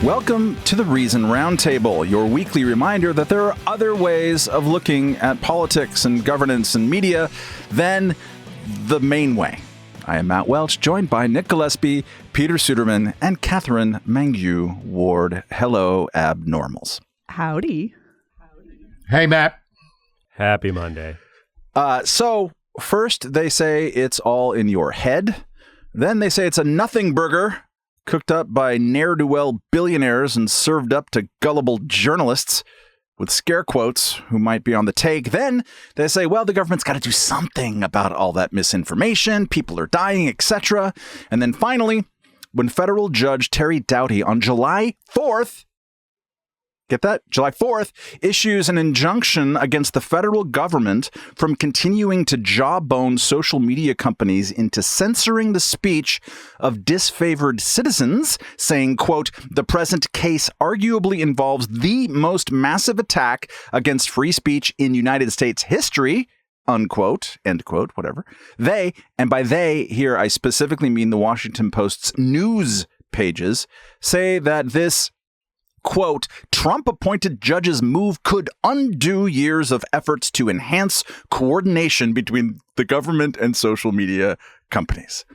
Welcome to the Reason Roundtable, your weekly reminder that there are other ways of looking at politics and governance and media than the main way. I am Matt Welch, joined by Nick Gillespie, Peter Suderman, and Catherine Mangu Ward. Hello, abnormals. Howdy. Hey, Matt. Happy Monday. So, first they say it's all in your head. Then they say it's a nothing burger cooked up by ne'er-do-well billionaires and served up to gullible journalists with scare quotes who might be on the take. Then they say, well, the government's got to do something about all that misinformation. People are dying, etc. And then finally, when federal judge Terry Doughty on July 4th, get that? July 4th, issues an injunction against the federal government from continuing to jawbone social media companies into censoring the speech of disfavored citizens, saying, quote, the present case arguably involves the most massive attack against free speech in United States history, unquote, end quote, whatever. They, and by they here I specifically mean the Washington Post's news pages, say that this quote, Trump-appointed judge's move could undo years of efforts to enhance coordination between the government and social media companies.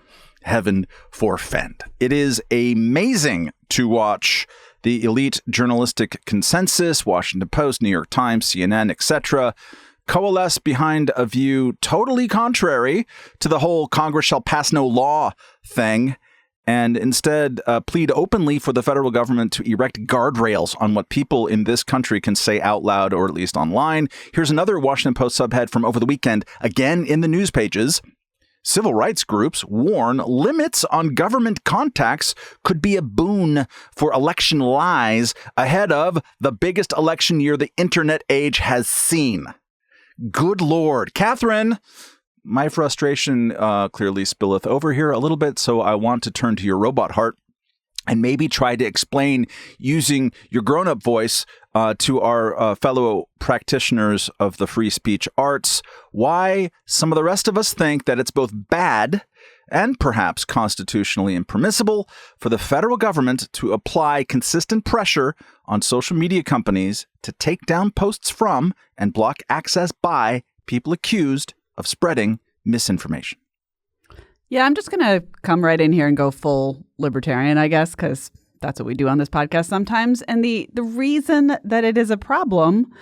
Heaven forfend. It is amazing to watch the elite journalistic consensus, Washington Post, New York Times, CNN, etc., coalesce behind a view totally contrary to the whole Congress shall pass no law thing, and instead plead openly for the federal government to erect guardrails on what people in this country can say out loud or at least online. Here's another Washington Post subhead from over the weekend, again in the news pages. Civil rights groups warn limits on government contacts could be a boon for election lies ahead of the biggest election year the internet age has seen. Good Lord. Catherine, my frustration clearly spilleth over here a little bit, so I want to turn to your robot heart and maybe try to explain using your grown-up voice to our fellow practitioners of the free speech arts why some of the rest of us think that it's both bad and perhaps constitutionally impermissible for the federal government to apply consistent pressure on social media companies to take down posts from and block access by people accused of spreading misinformation. Yeah, I'm just going to come right in here and go full libertarian, I guess, because that's what we do on this podcast sometimes. And the reason that it is a problem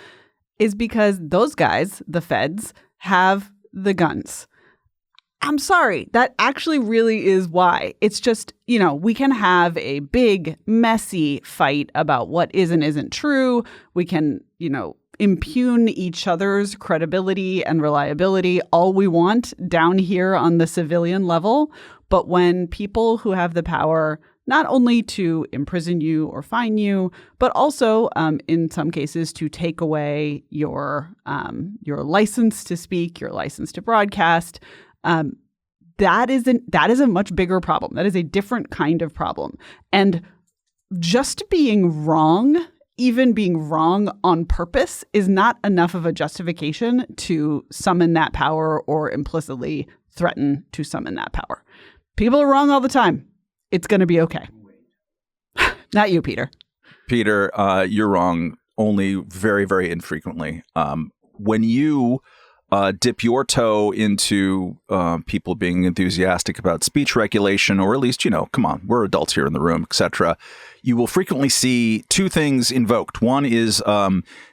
is because those guys, the feds, have the guns. I'm sorry, that actually really is why. It's just, we can have a big, messy fight about what is and isn't true. We can, impugn each other's credibility and reliability all we want down here on the civilian level. But when people who have the power not only to imprison you or fine you, but also in some cases to take away your license to speak, your license to broadcast, that is a much bigger problem. That is a different kind of problem. And just being wrong, even being wrong on purpose, is not enough of a justification to summon that power or implicitly threaten to summon that power. People are wrong all the time. It's going to be okay. Not you, Peter. Peter, you're wrong only very, very infrequently. When you dip your toe into people being enthusiastic about speech regulation, or at least, come on, we're adults here in the room, etc., you will frequently see two things invoked. One is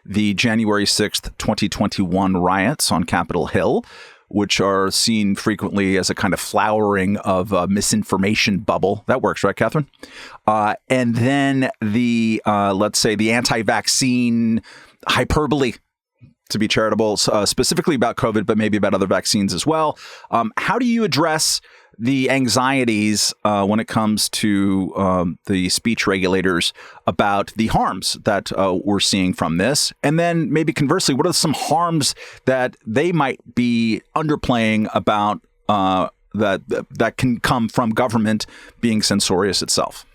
the January 6th, 2021 riots on Capitol Hill, which are seen frequently as a kind of flowering of a misinformation bubble. That works, right, Catherine? And then the, let's say, the anti-vaccine hyperbole, to be charitable, specifically about COVID, but maybe about other vaccines as well. How do you address the anxieties when it comes to the speech regulators about the harms that we're seeing from this? And then maybe conversely, what are some harms that they might be underplaying about that can come from government being censorious itself?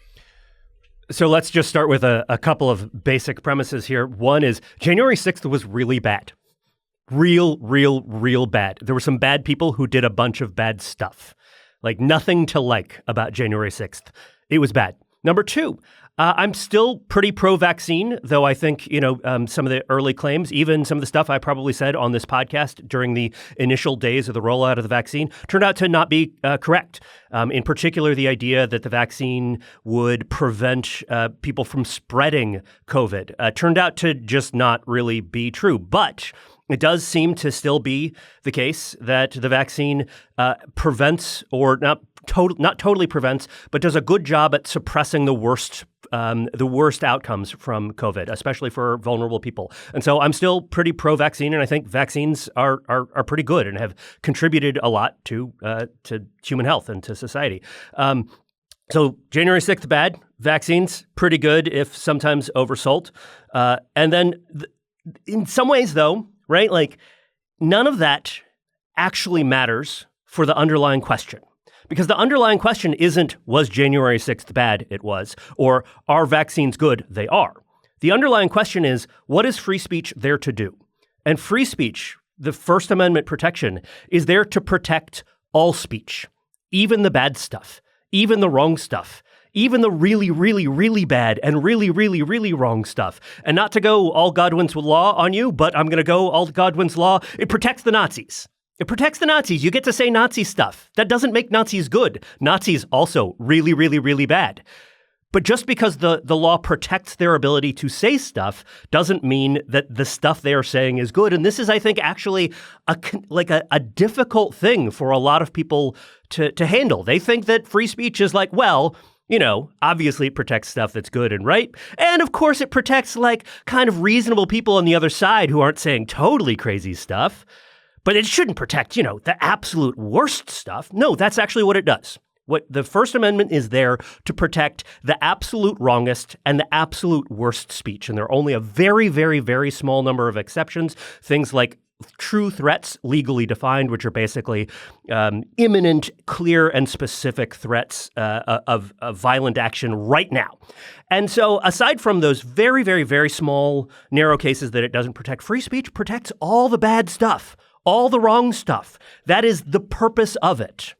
So let's just start with a couple of basic premises here. One is January 6th was really bad. Real bad. There were some bad people who did a bunch of bad stuff. Like nothing to like about January 6th. It was bad. Number two, I'm still pretty pro-vaccine, though I think, some of the early claims, even some of the stuff I probably said on this podcast during the initial days of the rollout of the vaccine, turned out to not be correct. In particular, the idea that the vaccine would prevent people from spreading COVID turned out to just not really be true. But it does seem to still be the case that the vaccine prevents, or not totally prevents, but does a good job at suppressing the worst outcomes from COVID, especially for vulnerable people. And so I'm still pretty pro-vaccine, and I think vaccines are pretty good and have contributed a lot to human health and to society. So January 6th, bad. Vaccines, pretty good, if sometimes oversold. And then in some ways, though, right, like none of that actually matters for the underlying question. Because the underlying question isn't, was January 6th bad? It was. Or are vaccines good? They are. The underlying question is, what is free speech there to do? And free speech, the First Amendment protection, is there to protect all speech, even the bad stuff, even the wrong stuff, even the really, really, really bad and really, really, really wrong stuff. And not to go all Godwin's law on you, but I'm going to go all Godwin's law. It protects the Nazis. It protects the Nazis. You get to say Nazi stuff. That doesn't make Nazis good. Nazis also really, really, really bad. But just because the law protects their ability to say stuff doesn't mean that the stuff they are saying is good. And this is, I think, actually a difficult thing for a lot of people to handle. They think that free speech is like, well, obviously it protects stuff that's good and right. And of course it protects like kind of reasonable people on the other side who aren't saying totally crazy stuff. But it shouldn't protect, the absolute worst stuff. No, that's actually what it does. What the First Amendment is there to protect the absolute wrongest and the absolute worst speech. And there are only a very, very, very small number of exceptions. Things like true threats, legally defined, which are basically imminent, clear, and specific threats of violent action right now. And so aside from those very, very, very small, narrow cases that it doesn't protect, free speech protects all the bad stuff. All the wrong stuff. That is the purpose of it.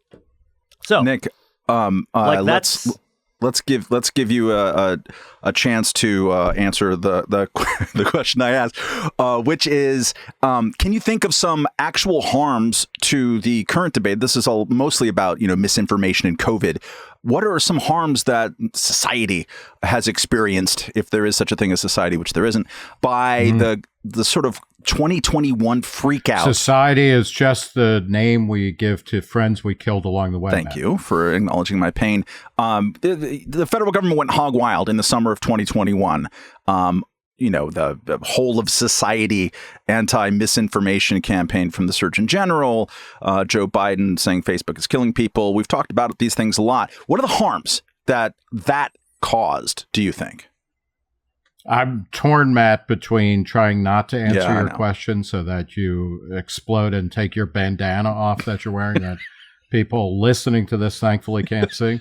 So, Nick, let's give you a chance to answer the question I asked, which is, can you think of some actual harms to the current debate? This is all mostly about misinformation and COVID. What are some harms that society has experienced, if there is such a thing as society, which there isn't, by the sort of 2021 freak out? Society is just the name we give to friends we killed along the way. Thank you for acknowledging my pain. The federal government went hog wild in the summer of 2021. The whole of society anti-misinformation campaign from the Surgeon General, Joe Biden saying Facebook is killing people. We've talked about these things a lot. What are the harms that caused, do you think? I'm torn, Matt, between trying not to answer your question so that you explode and take your bandana off that you're wearing that people listening to this thankfully can't see.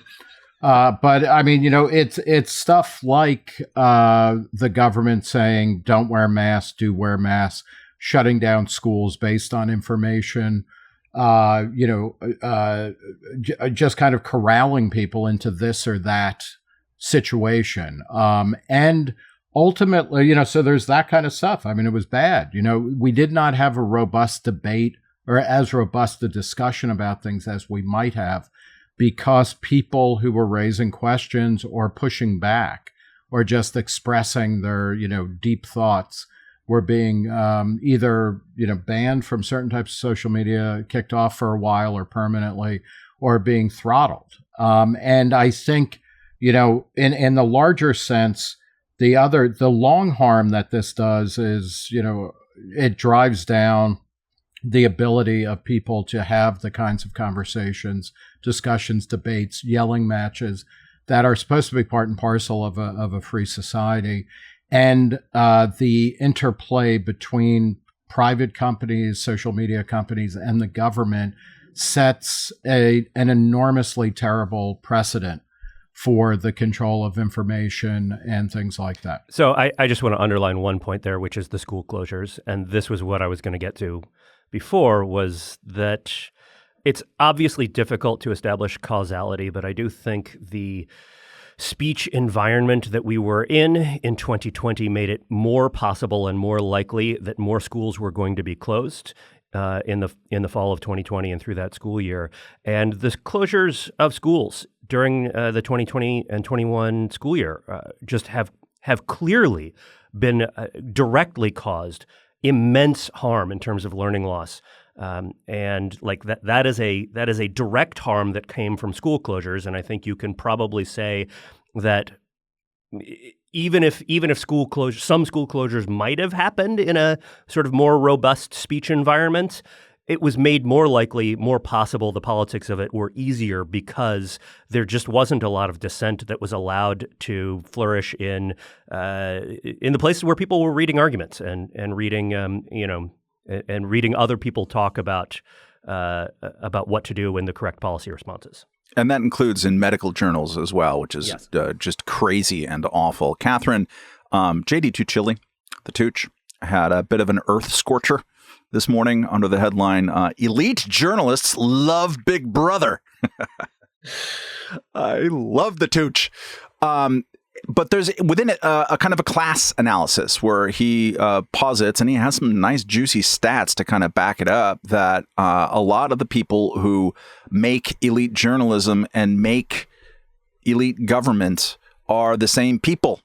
But I mean, it's stuff like the government saying don't wear masks, do wear masks, shutting down schools based on information, just kind of corralling people into this or that situation. And ultimately, so there's that kind of stuff. I mean, it was bad. We did not have a robust debate or as robust a discussion about things as we might have, because people who were raising questions or pushing back or just expressing their, deep thoughts were being either, banned from certain types of social media, kicked off for a while or permanently, or being throttled. And I think, in the larger sense, the long harm that this does is, it drives down the ability of people to have the kinds of conversations, discussions, debates, yelling matches that are supposed to be part and parcel of a free society. And the interplay between private companies, social media companies, and the government sets an enormously terrible precedent for the control of information and things like that. So I just want to underline one point there, which is the school closures. And this was what I was going to get to before, was that it's obviously difficult to establish causality, but I do think the speech environment that we were in 2020 made it more possible and more likely that more schools were going to be closed in the fall of 2020 and through that school year. And the closures of schools during the 2020 and 21 school year just have clearly been directly caused immense harm in terms of learning loss. And like that is a direct harm that came from school closures. And I think you can probably say that even if school closures, some school closures might have happened in a sort of more robust speech environment, it was made more likely, more possible, the politics of it were easier because there just wasn't a lot of dissent that was allowed to flourish in the places where people were reading arguments and reading and reading other people talk about what to do in the correct policy responses. And that includes in medical journals as well, which is Yes. Just crazy and awful. Catherine, J.D. Tuccilli, the Tooch, had a bit of an earth scorcher this morning under the headline, Elite Journalists Love Big Brother. I love the Tooch. But there's within it a kind of a class analysis where he posits, and he has some nice juicy stats to kind of back it up, that a lot of the people who make elite journalism and make elite government are the same people.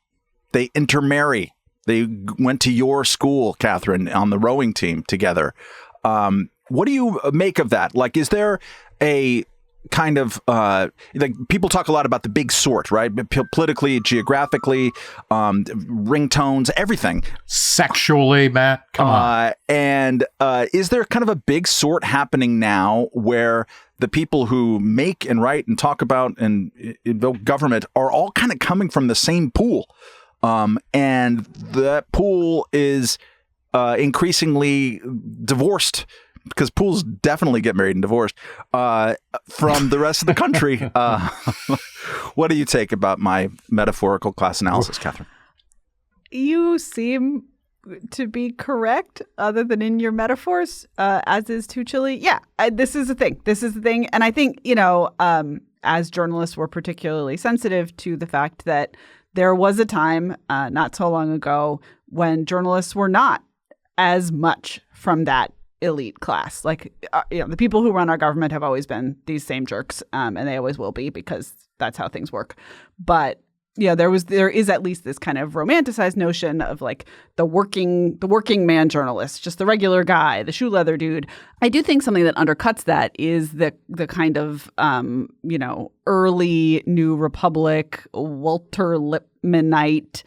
They intermarry. They went to your school, Catherine, on the rowing team together. What do you make of that? Like, is there a kind of like people talk a lot about the big sort, right? Politically, geographically, ringtones, everything. Sexually, Matt, come on. And is there kind of a big sort happening now where the people who make and write and talk about and invoke government are all kind of coming from the same pool? And that pool is increasingly divorced, because pools definitely get married and divorced from the rest of the country. What do you take about my metaphorical class analysis, Catherine? You seem to be correct, other than in your metaphors, as is Tuccilli. Yeah, this is the thing. This is the thing. And I think, as journalists, we're particularly sensitive to the fact that there was a time not so long ago when journalists were not as much from that elite class. Like, the people who run our government have always been these same jerks, and they always will be, because that's how things work. But there is at least this kind of romanticized notion of like the working man journalist, just the regular guy, the shoe leather dude. I do think something that undercuts that is the kind of early New Republic, Walter Lippmannite.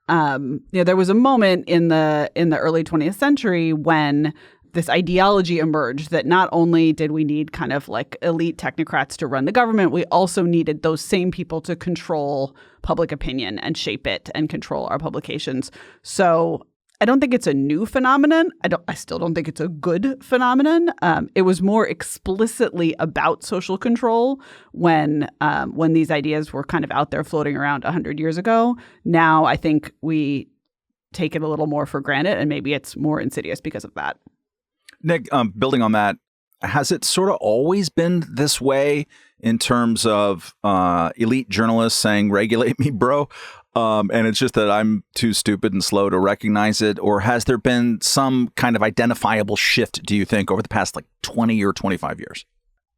There was a moment in the early 20th century when this ideology emerged that not only did we need kind of like elite technocrats to run the government, we also needed those same people to control public opinion and shape it and control our publications. So I don't think it's a new phenomenon. I still don't think it's a good phenomenon. It was more explicitly about social control when these ideas were kind of out there floating around 100 years ago. Now I think we take it a little more for granted, and maybe it's more insidious because of that. Nick, building on that, has it sort of always been this way in terms of elite journalists saying, regulate me, bro? And it's just that I'm too stupid and slow to recognize it? Or has there been some kind of identifiable shift, do you think, over the past like 20 or 25 years?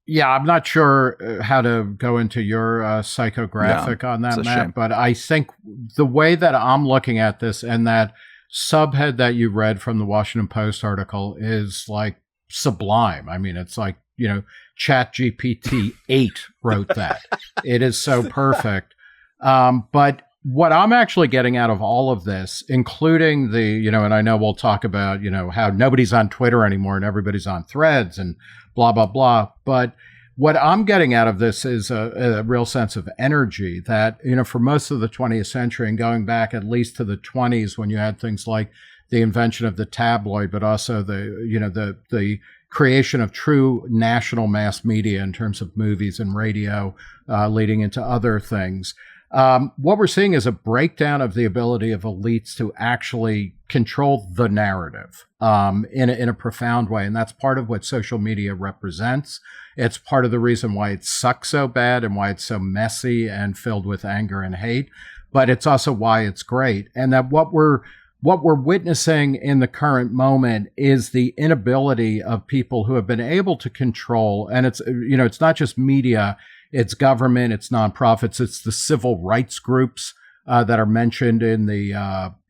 Yeah, I'm not sure how to go into your psychographic on that, Matt, shame. but I think the way that I'm looking at this, and that subhead that you read from the Washington Post article, is like sublime. I mean, it's like, ChatGPT 8 wrote that. It is so perfect. But what I'm actually getting out of all of this, including the, and I know we'll talk about, how nobody's on Twitter anymore and everybody's on Threads and blah, blah, blah. But what I'm getting out of this is a real sense of energy that, for most of the 20th century and going back at least to the 20s, when you had things like the invention of the tabloid, but also the creation of true national mass media in terms of movies and radio, leading into other things. What we're seeing is a breakdown of the ability of elites to actually control the narrative in a profound way. And that's part of what social media represents. It's part of the reason why it sucks so bad and why it's so messy and filled with anger and hate. But it's also why it's great. And that what we're witnessing in the current moment is the inability of people who have been able to control, and it's not just media, it's government, it's nonprofits, it's the civil rights groups that are mentioned in the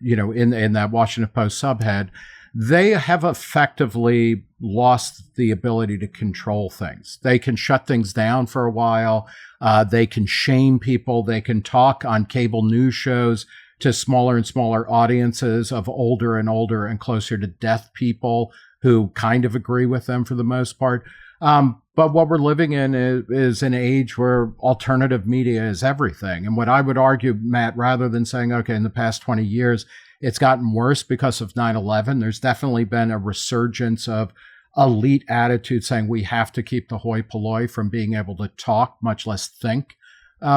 in that Washington Post subhead. They have effectively lost the ability to control things. They can shut things down for a while. They can shame people. They can talk on cable news shows to smaller and smaller audiences of older and older and closer to death people who kind of agree with them for the most part. But what we're living in is an age where alternative media is everything. And what I would argue, Matt, rather than saying, okay, in the past 20 years, it's gotten worse because of 9/11, there's definitely been a resurgence of elite attitude saying we have to keep the hoi polloi from being able to talk, much less think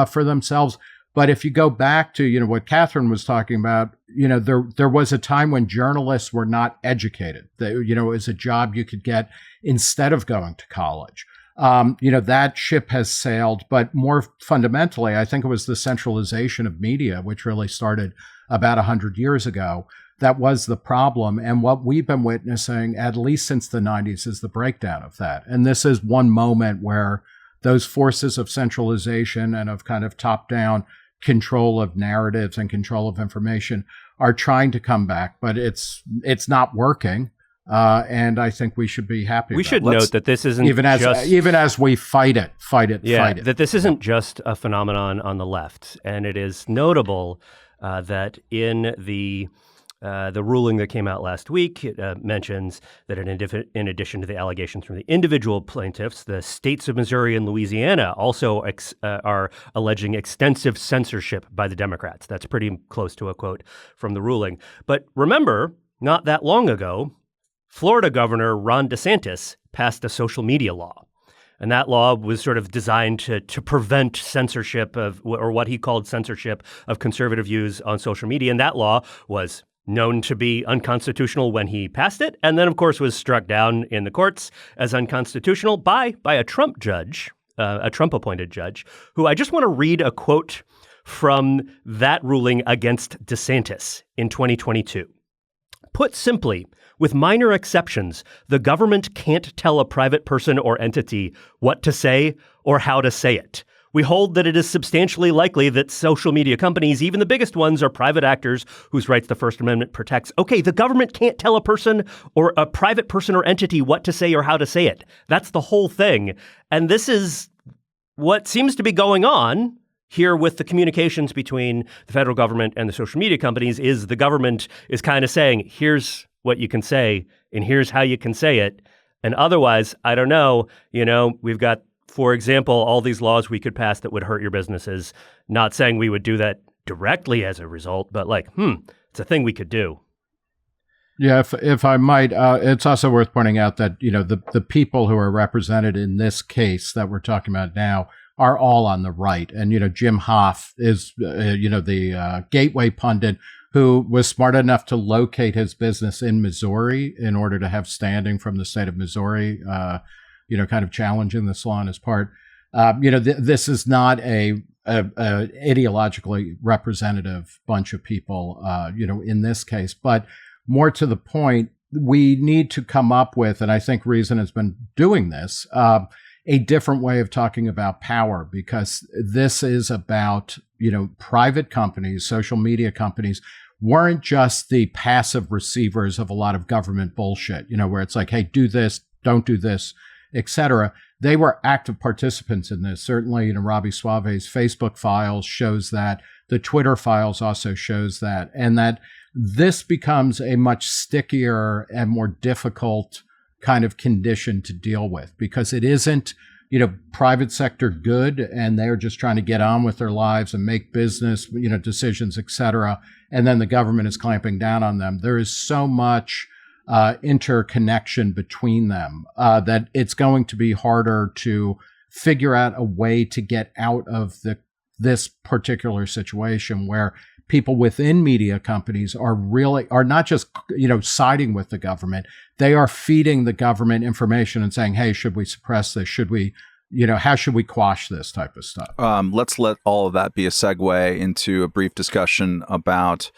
for themselves. But if you go back to, what Catherine was talking about, there was a time when journalists were not educated. It was a job you could get instead of going to college. That ship has sailed. But more fundamentally, I think it was the centralization of media, which really started about 100 years ago. That was the problem. And what we've been witnessing, at least since the 90s, is the breakdown of that. And this is one moment where those forces of centralization and of kind of top-down control of narratives and control of information are trying to come back, but it's not working. And I think we should be happy. We should note that this isn't even as we fight it. That this isn't just a phenomenon on the left, and it is notable that in the ruling that came out last week, it mentions that in addition to the allegations from the individual plaintiffs, the states of Missouri and Louisiana also are alleging extensive censorship by the Democrats. That's pretty close to a quote from the ruling. But remember, not that long ago, Florida Governor Ron DeSantis passed a social media law. And that law was sort of designed to prevent censorship or what he called censorship of conservative views on social media. And that law was known to be unconstitutional when he passed it, and then, of course, was struck down in the courts as unconstitutional by a Trump judge, a Trump-appointed judge, who I just want to read a quote from that ruling against DeSantis in 2022. Put simply, with minor exceptions, the government can't tell a private person or entity what to say or how to say it. We hold that it is substantially likely that social media companies, even the biggest ones, are private actors whose rights the First Amendment protects. Okay, the government can't tell a person or a private person or entity what to say or how to say it. That's the whole thing. And this is what seems to be going on here with the communications between the federal government and the social media companies. Is the government is kind of saying, here's what you can say and here's how you can say it. And otherwise, I don't know, we've got, for example, all these laws we could pass that would hurt your businesses. Not saying we would do that directly as a result, but it's a thing we could do. Yeah, if I might, it's also worth pointing out that, the people who are represented in this case that we're talking about now are all on the right. And, Jim Hoff is, the Gateway pundit who was smart enough to locate his business in Missouri in order to have standing from the state of Missouri, kind of challenging this law on his part. This is not a ideologically representative bunch of people, in this case. But more to the point, we need to come up with, and I think Reason has been doing this, a different way of talking about power, because this is about, private companies, social media companies weren't just the passive receivers of a lot of government bullshit, where it's like, hey, do this, don't do this, etc. They were active participants in this. Certainly, Robbie Suave's Facebook files shows that. The Twitter files also shows that. And that this becomes a much stickier and more difficult kind of condition to deal with, because it isn't, private sector good and they're just trying to get on with their lives and make business, decisions, etc. And then the government is clamping down on them. There is so much interconnection between them that it's going to be harder to figure out a way to get out of the this particular situation where people within media companies are not just, siding with the government. They are feeding the government information and saying, hey, should we suppress this? Should we, how should we quash this type of stuff? Let's let all of that be a segue into a brief discussion about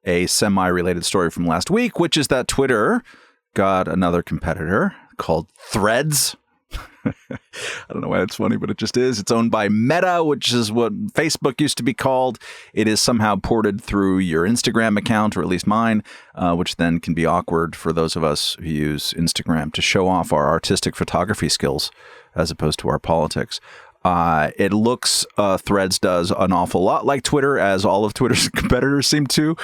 a semi-related story from last week, which is that Twitter got another competitor called Threads. I don't know why that's funny, but it just is. It's owned by Meta, which is what Facebook used to be called. It is somehow ported through your Instagram account, or at least mine, which then can be awkward for those of us who use Instagram to show off our artistic photography skills as opposed to our politics. It looks, Threads does an awful lot like Twitter, as all of Twitter's competitors seem to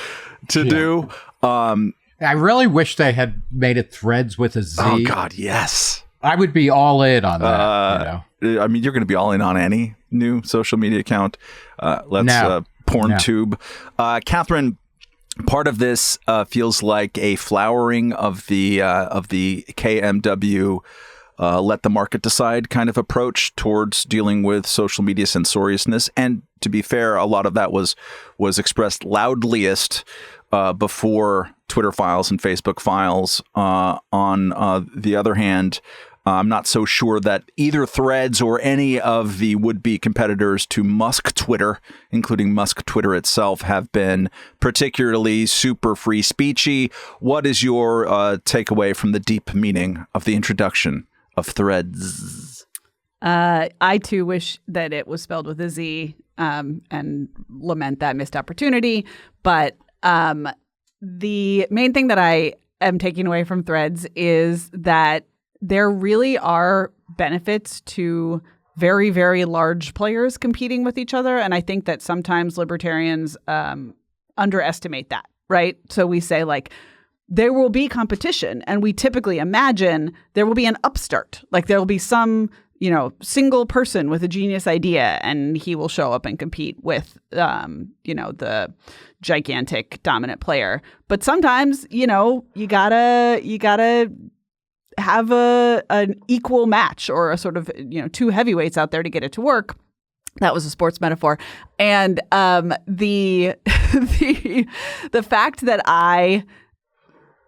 do. I really wish they had made it Threads with a Z. Oh, God, yes. I would be all in on that. I mean, you're going to be all in on any new social media account. PornTube. Catherine, part of this feels like a flowering of the KMW let the market decide kind of approach towards dealing with social media censoriousness. And to be fair, a lot of that was expressed loudliest before Twitter files and Facebook files. On the other hand, I'm not so sure that either Threads or any of the would-be competitors to Musk Twitter, including Musk Twitter itself, have been particularly super free speechy. What is your takeaway from the deep meaning of the introduction of Threads? I too wish that it was spelled with a Z, and lament that missed opportunity. But the main thing that I am taking away from Threads is that there really are benefits to very, very large players competing with each other. And I think that sometimes libertarians underestimate that, right? So we say, like, there will be competition, and we typically imagine there will be an upstart. Like, there will be some, single person with a genius idea, and he will show up and compete with, the gigantic dominant player. But sometimes, you gotta have an equal match, or a sort of, two heavyweights out there to get it to work. That was a sports metaphor. And the fact that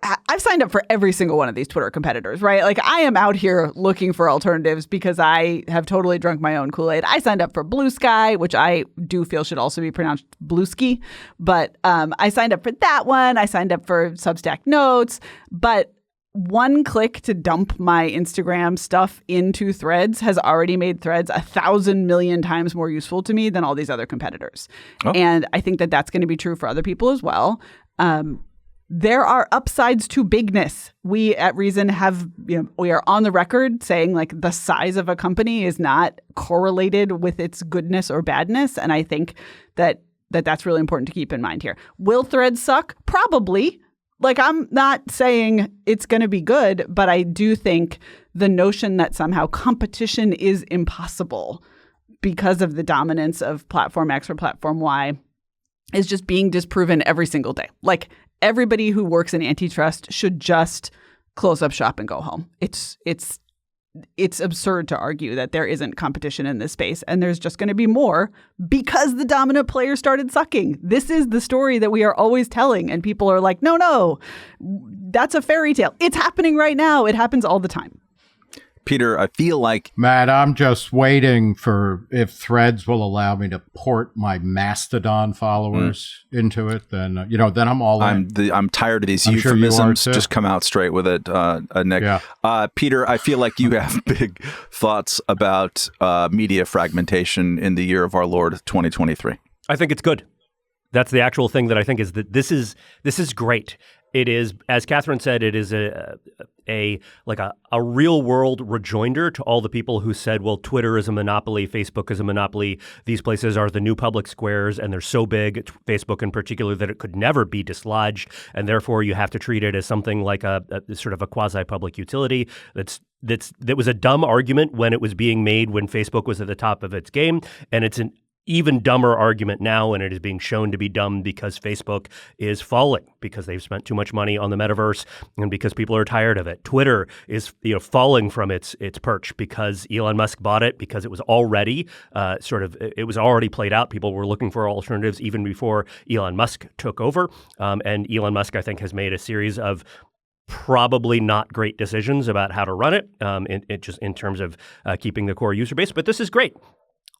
I've signed up for every single one of these Twitter competitors, right? Like, I am out here looking for alternatives because I have totally drunk my own Kool-Aid. I signed up for Blue Sky, which I do feel should also be pronounced Blueski. But I signed up for that one. I signed up for Substack Notes. But one click to dump my Instagram stuff into Threads has already made Threads 1,000 million times more useful to me than all these other competitors. Oh. And I think that that's going to be true for other people as well. There are upsides to bigness. We at Reason we are on the record saying, like, the size of a company is not correlated with its goodness or badness. And I think that's really important to keep in mind here. Will Threads suck? Probably. Like, I'm not saying it's going to be good, but I do think the notion that somehow competition is impossible because of the dominance of Platform X or Platform Y is just being disproven every single day. Like, everybody who works in antitrust should just close up shop and go home. It's absurd to argue that there isn't competition in this space, and there's just going to be more because the dominant player started sucking. This is the story that we are always telling, and people are like, no, that's a fairy tale. It's happening right now. It happens all the time. Peter, I feel like... Matt, I'm just waiting for if Threads will allow me to port my Mastodon followers into it. Then, then I'm all in. I'm tired of these euphemisms. Sure, just come out straight with it, Nick. Yeah. Peter, I feel like you have big thoughts about media fragmentation in the year of our Lord 2023. I think it's good. That's the actual thing that I think is that this is great. It is, as Catherine said, it is a real world rejoinder to all the people who said, well, Twitter is a monopoly, Facebook is a monopoly. These places are the new public squares, and they're so big, Facebook in particular, that it could never be dislodged, and therefore you have to treat it as something like a sort of a quasi-public utility. That was a dumb argument when it was being made when Facebook was at the top of its game, and it's even dumber argument now, and it is being shown to be dumb because Facebook is falling, because they've spent too much money on the metaverse and because people are tired of it. Twitter is falling from its perch because Elon Musk bought it, because it was already it was already played out. People were looking for alternatives even before Elon Musk took over. And Elon Musk, I think, has made a series of probably not great decisions about how to run it, in terms of keeping the core user base. But this is great.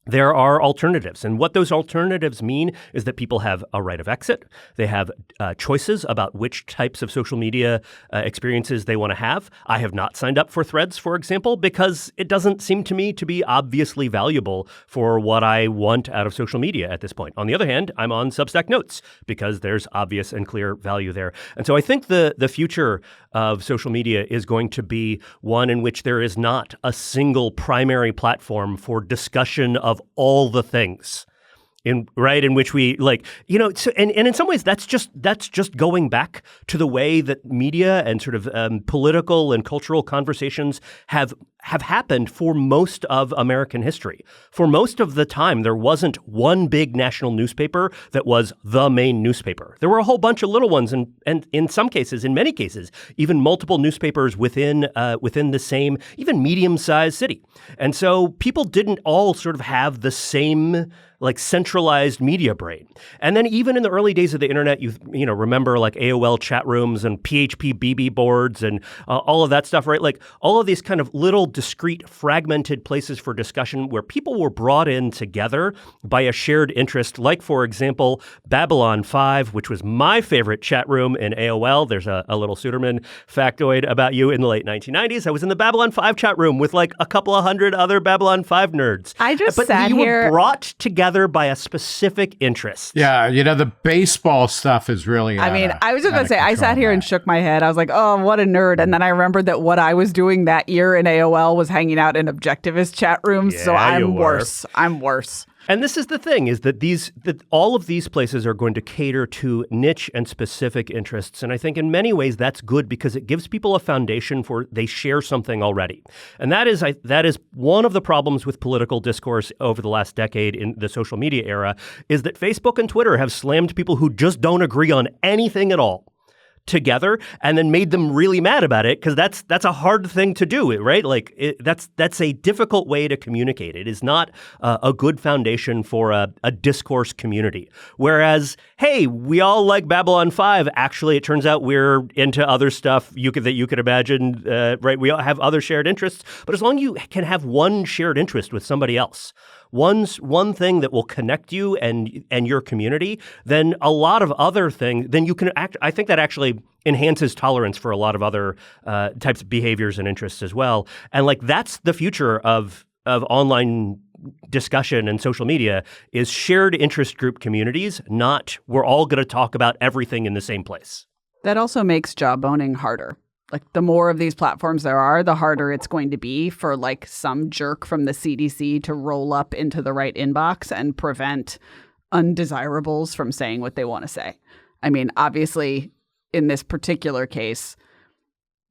There are alternatives. And what those alternatives mean is that people have a right of exit. They have choices about which types of social media experiences they want to have. I have not signed up for Threads, for example, because it doesn't seem to me to be obviously valuable for what I want out of social media at this point. On the other hand, I'm on Substack Notes because there's obvious and clear value there. And so I think the future of social media is going to be one in which there is not a single primary platform for discussion of all the things in which we and in some ways that's just going back to the way that media and sort of political and cultural conversations have happened for most of American history. For most of the time, there wasn't one big national newspaper that was the main newspaper. There were a whole bunch of little ones, and in some cases, in many cases, even multiple newspapers within the same, even medium-sized city. And so people didn't all sort of have the same centralized media brain. And then even in the early days of the internet, you remember AOL chat rooms and PHP BB boards and all of that stuff, right? All of these kind of little discrete fragmented places for discussion where people were brought in together by a shared interest, like, for example, Babylon 5, which was my favorite chat room in AOL. There's a little Suderman factoid about you in the late 1990s. I was in the Babylon 5 chat room with a couple of hundred other Babylon 5 nerds. But you were brought together by a specific interest. Yeah, the baseball stuff is really I was just going to say, I sat here and shook my head. I was like, oh, what a nerd. And then I remembered that what I was doing that year in AOL was hanging out in objectivist chat rooms. Yeah, so I'm worse. I'm worse. And this is the thing, is that all of these places are going to cater to niche and specific interests. And I think in many ways that's good because it gives people a foundation for they share something already. And that is one of the problems with political discourse over the last decade in the social media era, is that Facebook and Twitter have slammed people who just don't agree on anything at all together and then made them really mad about it, because that's a hard thing to do, right? That's a difficult way to communicate. It is not a good foundation for a discourse community. Whereas, hey, we all like Babylon 5. Actually, it turns out we're into other stuff that you could imagine, right? We all have other shared interests. But as long as you can have one shared interest with somebody else, one thing that will connect you and your community, then a lot of other things, then you can act. I think that actually enhances tolerance for a lot of other types of behaviors and interests as well. And that's the future of online discussion and social media, is shared interest group communities, not we're all going to talk about everything in the same place. That also makes jawboning harder. The more of these platforms there are, the harder it's going to be for some jerk from the CDC to roll up into the right inbox and prevent undesirables from saying what they want to say. I mean, obviously, in this particular case,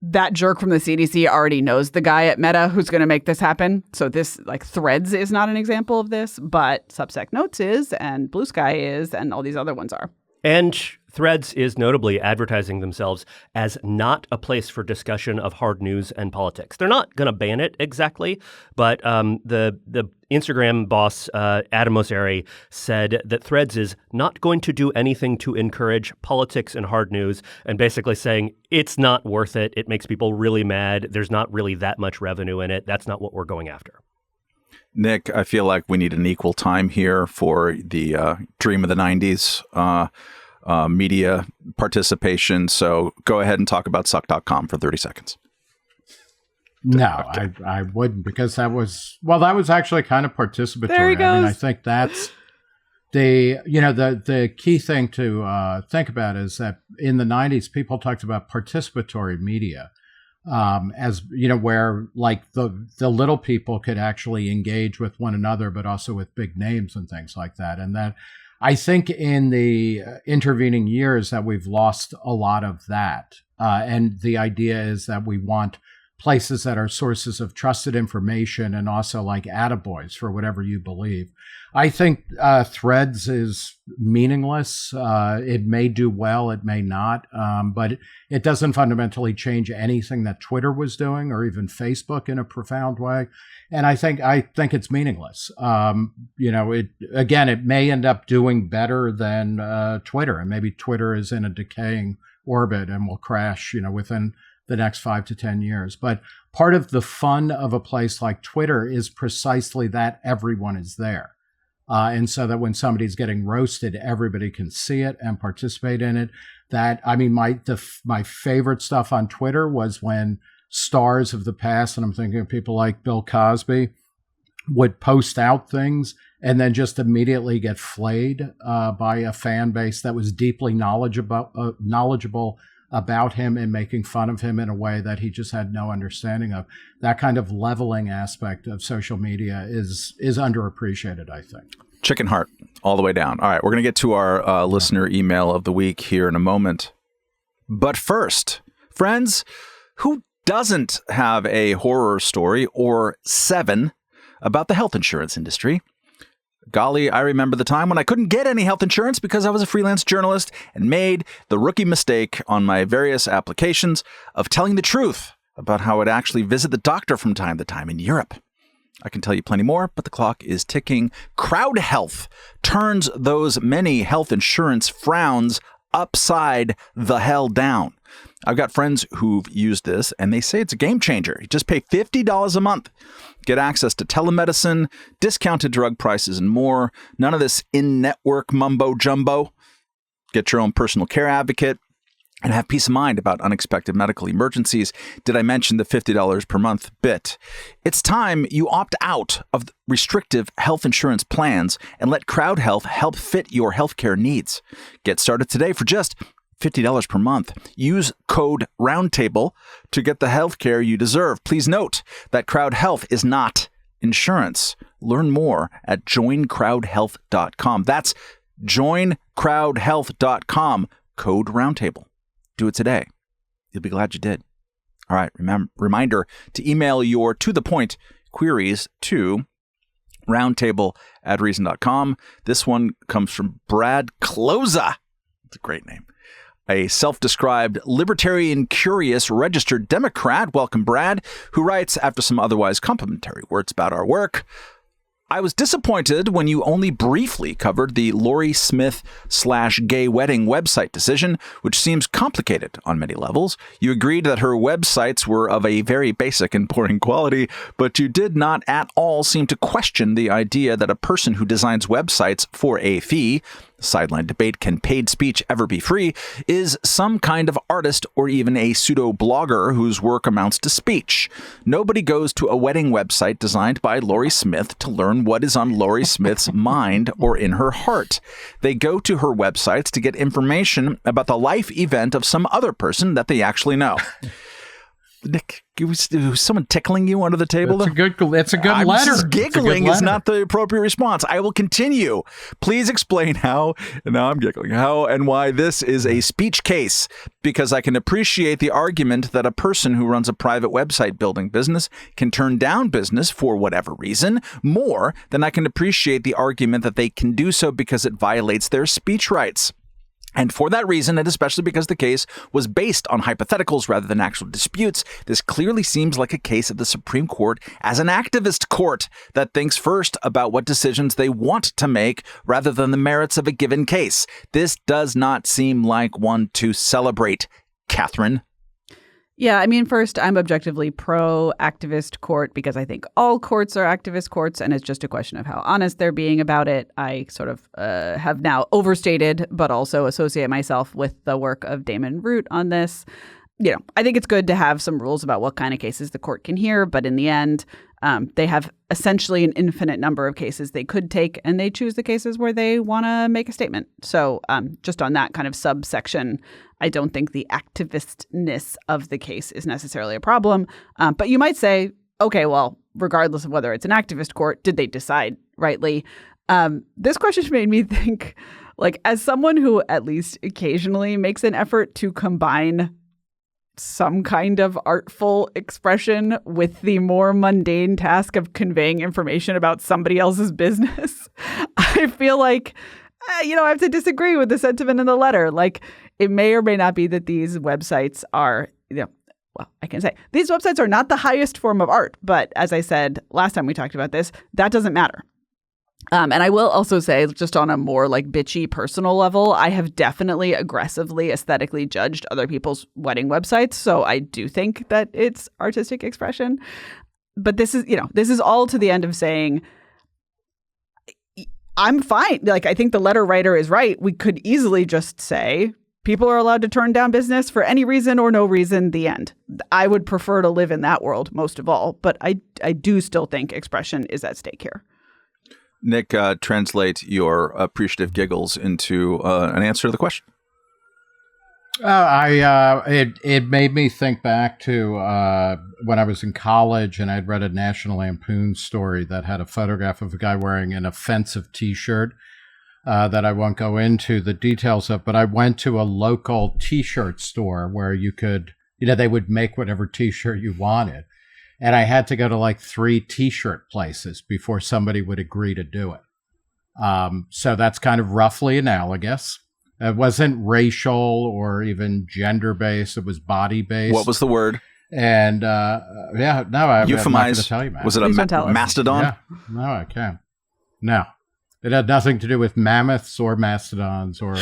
that jerk from the CDC already knows the guy at Meta who's going to make this happen. So this, Threads is not an example of this, but Substack Notes is, and Blue Sky is, and all these other ones are. And Threads is notably advertising themselves as not a place for discussion of hard news and politics. They're not going to ban it exactly, but the Instagram boss, Adam Mosseri, said that Threads is not going to do anything to encourage politics and hard news, and basically saying it's not worth it. It makes people really mad. There's not really that much revenue in it. That's not what we're going after. Nick, I feel like we need an equal time here for the dream of the 90s media participation. So go ahead and talk about suck.com for 30 seconds. No, okay. I wouldn't, because that was actually kind of participatory. There he goes. I mean, I think that's the key thing to think about is that in the 90s, people talked about participatory media. As where the little people could actually engage with one another, but also with big names and things like that. And that I think in the intervening years that we've lost a lot of that. And the idea is that we want places that are sources of trusted information and also like attaboys for whatever you believe. I think Threads is meaningless. It may do well, it may not, but it doesn't fundamentally change anything that Twitter was doing or even Facebook in a profound way. And I think it's meaningless. It may end up doing better than Twitter, and maybe Twitter is in a decaying orbit and will crash, within the next 5 to 10 years. But part of the fun of a place like Twitter is precisely that everyone is there. And so that when somebody's getting roasted, everybody can see it and participate in it. My favorite stuff on Twitter was when stars of the past, and I'm thinking of people like Bill Cosby, would post out things and then just immediately get flayed by a fan base that was deeply knowledgeable about him and making fun of him in a way that he just had no understanding of. That kind of leveling aspect of social media is underappreciated, I think. Chicken heart all the way down. All right, we're going to get to our listener email of the week here in a moment. But first, friends, who doesn't have a horror story or 7 about the health insurance industry? Golly, I remember the time when I couldn't get any health insurance because I was a freelance journalist and made the rookie mistake on my various applications of telling the truth about how I'd actually visit the doctor from time to time in Europe. I can tell you plenty more, but the clock is ticking. Crowd Health turns those many health insurance frowns upside the hell down. I've got friends who've used this, and they say it's a game changer. You just pay $50 a month. Get access to telemedicine, discounted drug prices, and more. None of this in-network mumbo-jumbo. Get your own personal care advocate and have peace of mind about unexpected medical emergencies. Did I mention the $50 per month bit? It's time you opt out of restrictive health insurance plans and let Crowd Health help fit your healthcare needs. Get started today for just $50 per month. Use code ROUNDTABLE to get the healthcare you deserve. Please note that Crowd Health is not insurance. Learn more at joincrowdhealth.com. That's joincrowdhealth.com. Code ROUNDTABLE. Do it today. You'll be glad you did. All right. Reminder to email your to-the-point queries to roundtable@reason.com. This one comes from Brad Cloza. It's a great name. A self-described libertarian curious registered Democrat, welcome Brad, who writes after some otherwise complimentary words about our work. I was disappointed when you only briefly covered the Lori Smith/gay wedding website decision, which seems complicated on many levels. You agreed that her websites were of a very basic and boring quality, but you did not at all seem to question the idea that a person who designs websites for a fee, sideline debate, can paid speech ever be free, is some kind of artist or even a pseudo-blogger whose work amounts to speech. Nobody goes to a wedding website designed by Lori Smith to learn what is on Lori Smith's mind or in her heart. They go to her websites to get information about the life event of some other person that they actually know. Nick, was someone tickling you under the table? It's a good letter. Just giggling is not the appropriate response. I will continue. Please explain how, and now I'm giggling, how and why this is a speech case, because I can appreciate the argument that a person who runs a private website building business can turn down business for whatever reason, more than I can appreciate the argument that they can do so because it violates their speech rights. And for that reason, and especially because the case was based on hypotheticals rather than actual disputes, this clearly seems like a case of the Supreme Court as an activist court that thinks first about what decisions they want to make rather than the merits of a given case. This does not seem like one to celebrate, Catherine. Yeah, I mean, first, I'm objectively pro-activist court because I think all courts are activist courts, and it's just a question of how honest they're being about it. I sort of have now overstated, but also associate myself with the work of Damon Root on this. You know, I think it's good to have some rules about what kind of cases the court can hear, but in the end, they have essentially an infinite number of cases they could take, and they choose the cases where they want to make a statement. So just on that kind of subsection, I don't think the activistness of the case is necessarily a problem. But you might say, okay, well, regardless of whether it's an activist court, did they decide rightly? This question made me think, like, as someone who at least occasionally makes an effort to combine some kind of artful expression with the more mundane task of conveying information about somebody else's business. I feel like, I have to disagree with the sentiment in the letter. Like, it may or may not be that these websites are, I can say these websites are not the highest form of art. But as I said last time we talked about this, that doesn't matter. And I will also say, just on a more like bitchy personal level, I have definitely aggressively aesthetically judged other people's wedding websites. So I do think that it's artistic expression. But this is all to the end of saying, I'm fine. Like, I think the letter writer is right. We could easily just say people are allowed to turn down business for any reason or no reason, the end. I would prefer to live in that world most of all. But I do still think expression is at stake here. Nick, translate your appreciative giggles into an answer to the question. It made me think back to when I was in college and I'd read a National Lampoon story that had a photograph of a guy wearing an offensive T-shirt that I won't go into the details of, but I went to a local T-shirt store where you could, they would make whatever T-shirt you wanted. And I had to go to like 3 T-shirt places before somebody would agree to do it. So that's kind of roughly analogous. It wasn't racial or even gender-based. It was body-based. What was the word? And I'm not going to tell you, man. Was it a mastodon? Yeah. No, I can't. No. It had nothing to do with mammoths or mastodons or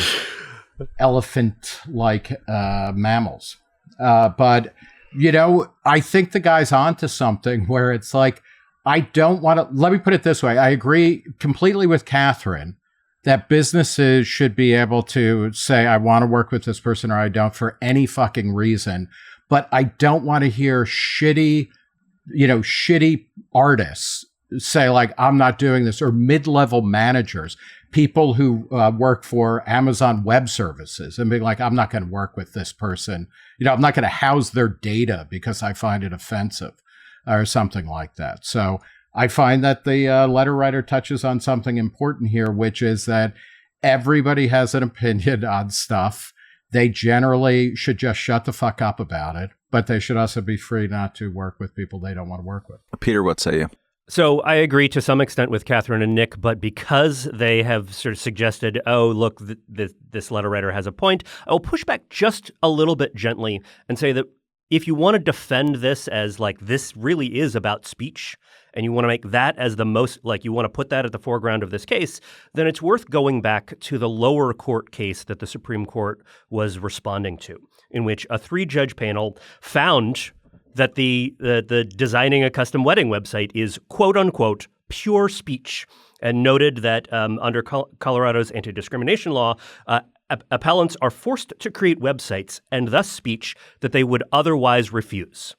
elephant-like mammals. But... I think the guy's onto something where it's like, I don't want to, let me put it this way. I agree completely with Catherine that businesses should be able to say, I want to work with this person or I don't for any fucking reason. But I don't want to hear shitty artists say like, I'm not doing this, or mid-level managers, people who work for Amazon Web Services and being like, I'm not going to work with this person. I'm not going to house their data because I find it offensive or something like that. So I find that the letter writer touches on something important here, which is that everybody has an opinion on stuff. They generally should just shut the fuck up about it, but they should also be free not to work with people they don't want to work with. Peter, what say you? So I agree to some extent with Catherine and Nick, but because they have sort of suggested, oh, look, this letter writer has a point, I'll push back just a little bit gently and say that if you want to defend this as like this really is about speech and you want to make that as the most, like you want to put that at the foreground of this case, then it's worth going back to the lower court case that the Supreme Court was responding to, in which a 3-judge panel found that the designing a custom wedding website is, quote unquote, pure speech, and noted that under Colorado's anti-discrimination law, appellants are forced to create websites and thus speech that they would otherwise refuse.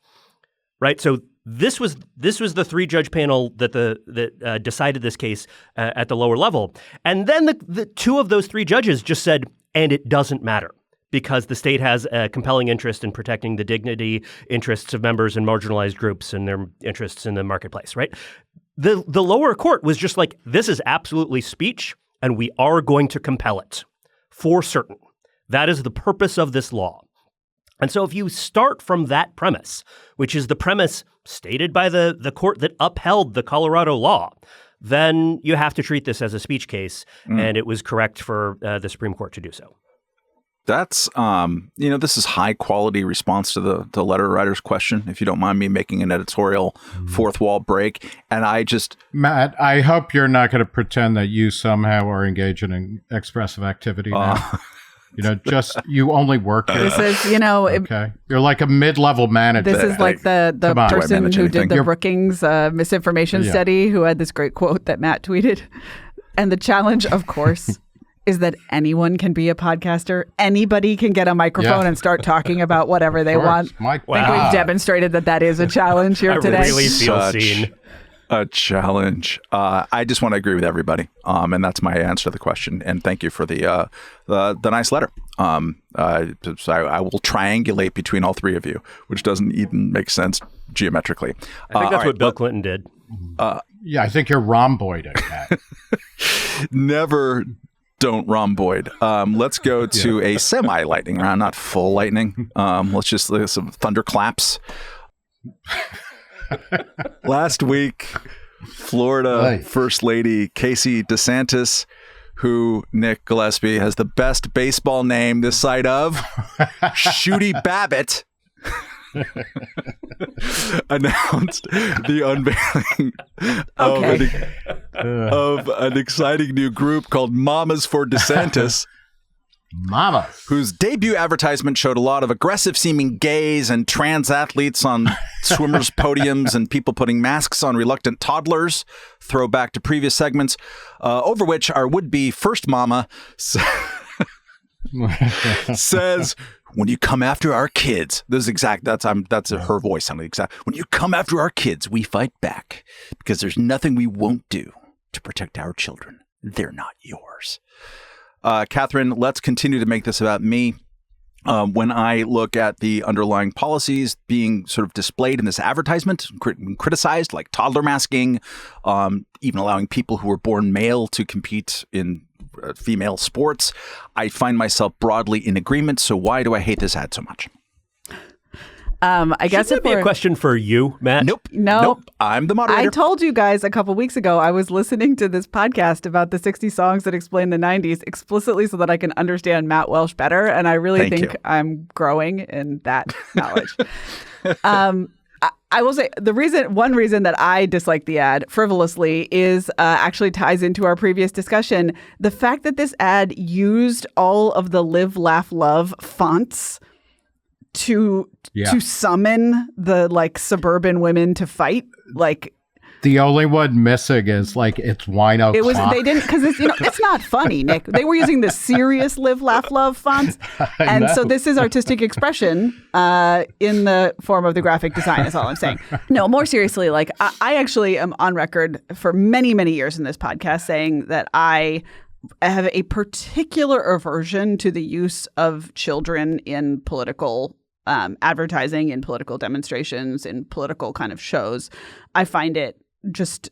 Right. So this was the 3-judge panel that decided this case at the lower level, and then the 2 of those 3 judges just said, and it doesn't matter, because the state has a compelling interest in protecting the dignity, interests of members in marginalized groups and their interests in the marketplace, right? The lower court was just like, this is absolutely speech, and we are going to compel it for certain. That is the purpose of this law. And so if you start from that premise, which is the premise stated by the court that upheld the Colorado law, then you have to treat this as a speech case, and it was correct for the Supreme Court to do so. That's, this is high quality response to the letter writer's question, if you don't mind me making an editorial fourth wall break. And Matt, I hope you're not going to pretend that you somehow are engaging in expressive activity now. You only work here. This is, okay. You're like a mid-level manager. This is like the person who did the Brookings misinformation study who had this great quote that Matt tweeted. And the challenge, of course, is that anyone can be a podcaster. Anybody can get a microphone and start talking about whatever they want. I think we've demonstrated that is a challenge here today. I really feel seen. A challenge. I just want to agree with everybody, and that's my answer to the question. And thank you for the nice letter. So I will triangulate between all 3 of you, which doesn't even make sense geometrically. I think that's what Bill Clinton did. I think you're rhomboiding that. don't rhomboid. Let's go to a semi-lightning round, not full lightning. Let's just look at some thunderclaps. Last week, Florida First Lady Casey DeSantis, who, Nick Gillespie, has the best baseball name this side of Shooty Babbitt, announced the unveiling of an exciting new group called Mamas for DeSantis. Mamas. Whose debut advertisement showed a lot of aggressive-seeming gays and trans athletes on swimmers' podiums and people putting masks on reluctant toddlers. Throwback to previous segments, over which our would-be first mama says, "When you come after our kids," this is that's her voice sounding exact. "When you come after our kids, we fight back because there's nothing we won't do to protect our children. They're not yours." Catherine, let's continue to make this about me. When I look at the underlying policies being sort of displayed in this advertisement, criticized, like toddler masking, even allowing people who were born male to compete in female sports, I find myself broadly in agreement. So why do I hate this ad so much? I guess it'd be a question for you, Matt. Nope. I'm the moderator. I told you guys a couple weeks ago I was listening to this podcast about the 60 songs that explain the 90s explicitly so that I can understand Matt Welsh better, and I really think I'm growing in that knowledge. I will say one reason that I dislike the ad frivolously is actually ties into our previous discussion. The fact that this ad used all of the live, laugh, love fonts to summon the suburban women to fight. The only one missing is it's wine o'clock. It was they didn't because it's not funny, Nick. They were using the serious live, laugh, love fonts, and so this is artistic expression in the form of the graphic design. Is all I'm saying. No, more seriously, I actually am on record for many, many years in this podcast saying that I have a particular aversion to the use of children in political advertising, in political demonstrations, in political kind of shows. I find it just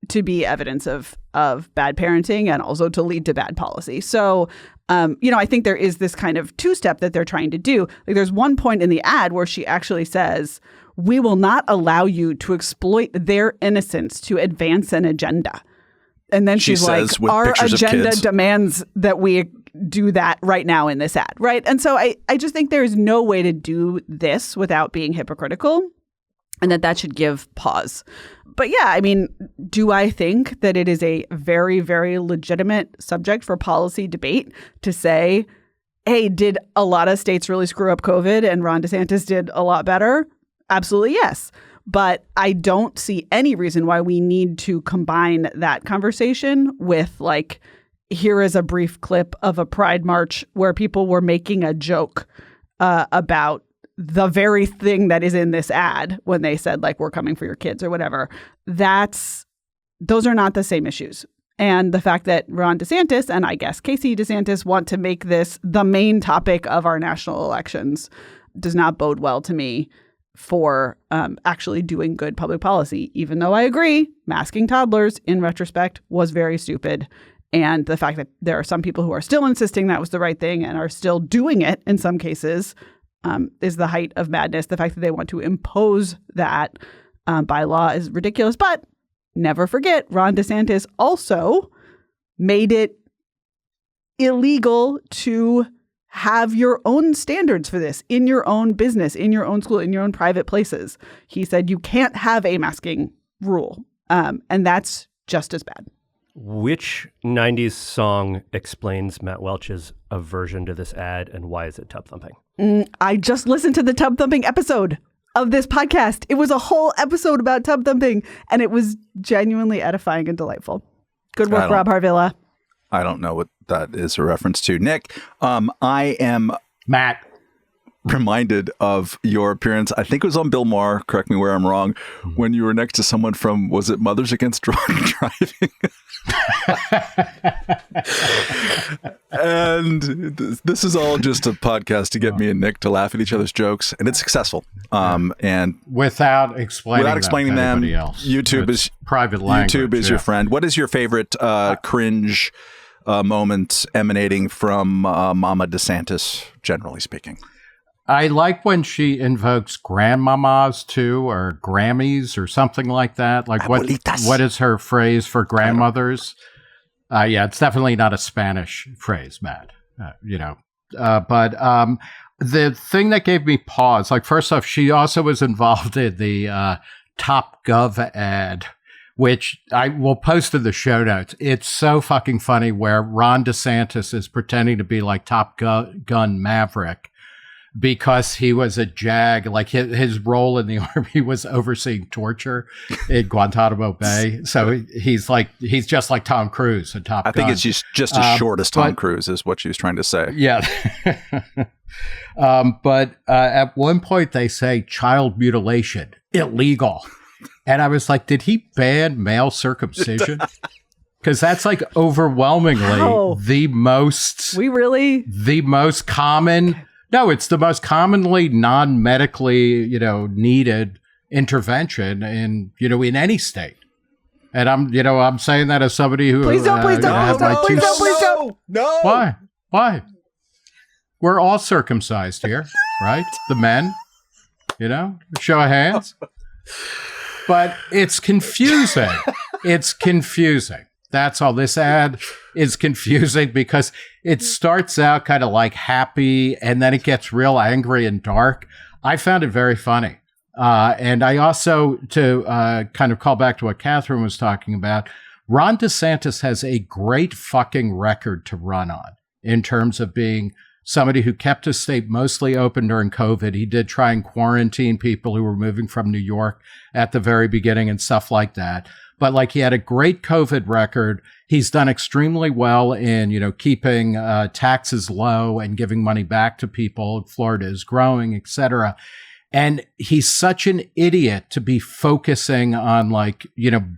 to be evidence of bad parenting and also to lead to bad policy. So, I think there is this kind of two-step that they're trying to do. There's one point in the ad where she actually says, "We will not allow you to exploit their innocence to advance an agenda." And then she's like, "Our agenda demands that we do that right now in this ad," right? And so I just think there is no way to do this without being hypocritical, and that should give pause. But yeah, I mean, do I think that it is a very, very legitimate subject for policy debate to say, hey, did a lot of states really screw up COVID and Ron DeSantis did a lot better? Absolutely, yes. But I don't see any reason why we need to combine that conversation with here is a brief clip of a Pride March where people were making a joke about the very thing that is in this ad when they said we're coming for your kids or whatever. Those are not the same issues. And the fact that Ron DeSantis and I guess Casey DeSantis want to make this the main topic of our national elections does not bode well to me for actually doing good public policy, even though I agree masking toddlers in retrospect was very stupid. And the fact that there are some people who are still insisting that was the right thing and are still doing it in some cases is the height of madness. The fact that they want to impose that by law is ridiculous. But never forget, Ron DeSantis also made it illegal to have your own standards for this in your own business, in your own school, in your own private places. He said you can't have a masking rule. And that's just as bad. Which 90s song explains Matt Welch's aversion to this ad, and why is it tub thumping? I just listened to the tub thumping episode of this podcast. It was a whole episode about tub thumping, and it was genuinely edifying and delightful. Good work, Rob Harvilla. I don't know what that is a reference to. Nick, I am Matt reminded of your appearance. I think it was on Bill Maher. Correct me where I'm wrong. When you were next to someone from, was it Mothers Against Drunk Driving? And this is all just a podcast to get me and Nick to laugh at each other's jokes, and it's successful. And without explaining them, YouTube is private language. YouTube is your friend. What is your favorite cringe moment emanating from Mama DeSantis, generally speaking. I like when she invokes grandmamas too, or Grammys or something like that. Like what is her phrase for grandmothers? Yeah, it's definitely not a Spanish phrase, Matt. But the thing that gave me pause, like first off, she also was involved in the Top Gov ad, which I will post in the show notes. It's so fucking funny where Ron DeSantis is pretending to be like Top Gun Maverick because he was a JAG, like his role in the Army was overseeing torture in Guantanamo Bay. So he's just like Tom Cruise in Top Gun. I think it's just as short as Tom Cruise is what she was trying to say. Yeah. But at one point they say child mutilation, illegal. And I was like, did he ban male circumcision? Because that's like overwhelmingly the most common. No, it's the most commonly non-medically, needed intervention in any state. And I'm saying that as somebody who please don't. Why? We're all circumcised here, right? The men, show of hands. But it's confusing. It's confusing. That's all. This ad is confusing because it starts out kind of like happy and then it gets real angry and dark. I found it very funny. And I also, to kind of call back to what Catherine was talking about, Ron DeSantis has a great fucking record to run on in terms of being somebody who kept his state mostly open during COVID. He did try and quarantine people who were moving from New York at the very beginning and stuff like that. But he had a great COVID record. He's done extremely well in, keeping taxes low and giving money back to people. Florida is growing, et cetera. And he's such an idiot to be focusing on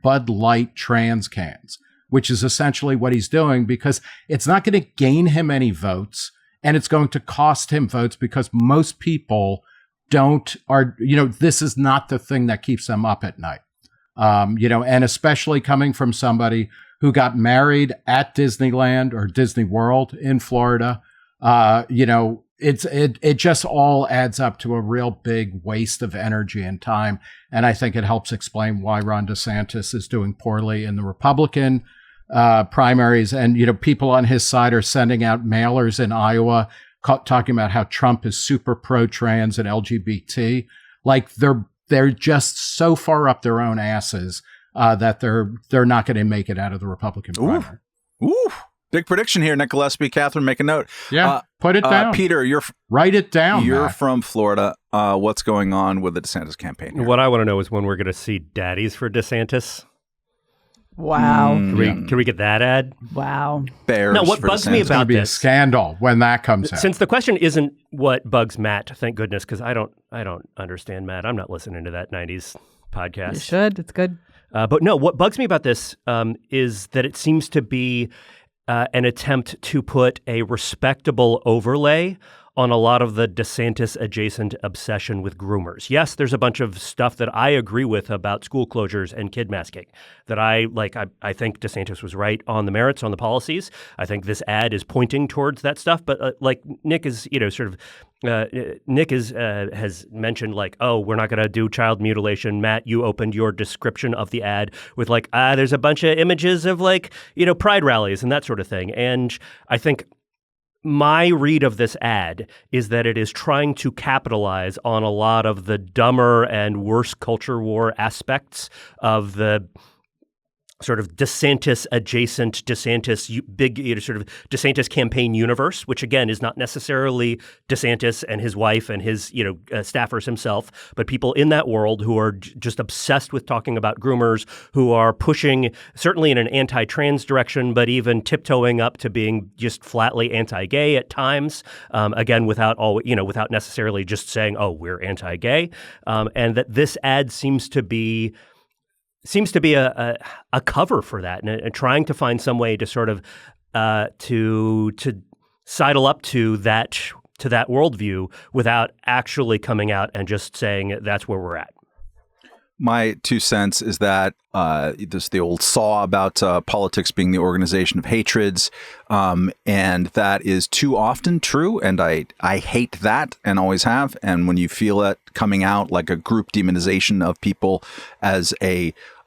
Bud Light trans cans, which is essentially what he's doing because it's not going to gain him any votes. And it's going to cost him votes because most people this is not the thing that keeps them up at night. And especially coming from somebody who got married at Disneyland or Disney World in Florida, it just all adds up to a real big waste of energy and time. And I think it helps explain why Ron DeSantis is doing poorly in the Republican primaries. And, people on his side are sending out mailers in Iowa talking about how Trump is super pro-trans and LGBT. They're just so far up their own asses that they're not going to make it out of the Republican primary. Ooh. Big prediction here, Nick Gillespie. Catherine, make a note. Yeah, put it down. Peter, write it down. You're Matt. from Florida. What's going on with the DeSantis campaign here? What I want to know is when we're going to see daddies for DeSantis. Wow. Can we get that ad? Wow. Bears. No, what for bugs DeSantis. me It's going to about be a this, scandal when that comes out. since the question isn't what bugs Matt, thank goodness, because I don't understand Matt. I'm not listening to that 90s podcast. You should. It's good. But no, what bugs me about this is that it seems to be an attempt to put a respectable overlay on a lot of the DeSantis-adjacent obsession with groomers. Yes, there's a bunch of stuff that I agree with about school closures and kid masking that I think DeSantis was right on the merits, on the policies. I think this ad is pointing towards that stuff. But Nick is, Nick has mentioned we're not going to do child mutilation. Matt, you opened your description of the ad with there's a bunch of images of pride rallies and that sort of thing. And I think my read of this ad is that it is trying to capitalize on a lot of the dumber and worse culture war aspects of the sort of DeSantis-adjacent, DeSantis campaign universe, which again is not necessarily DeSantis and his wife and his staffers himself, but people in that world who are just obsessed with talking about groomers, who are pushing certainly in an anti-trans direction, but even tiptoeing up to being just flatly anti-gay at times. Again, without necessarily just saying, "Oh, we're anti-gay," and that this ad seems to be a cover for that and trying to find some way to sort of to sidle up to that worldview without actually coming out and just saying that's where we're at. My 2 cents is that there's the old saw about politics being the organization of hatreds, and that is too often true, and I hate that and always have. And when you feel that coming out like a group demonization of people as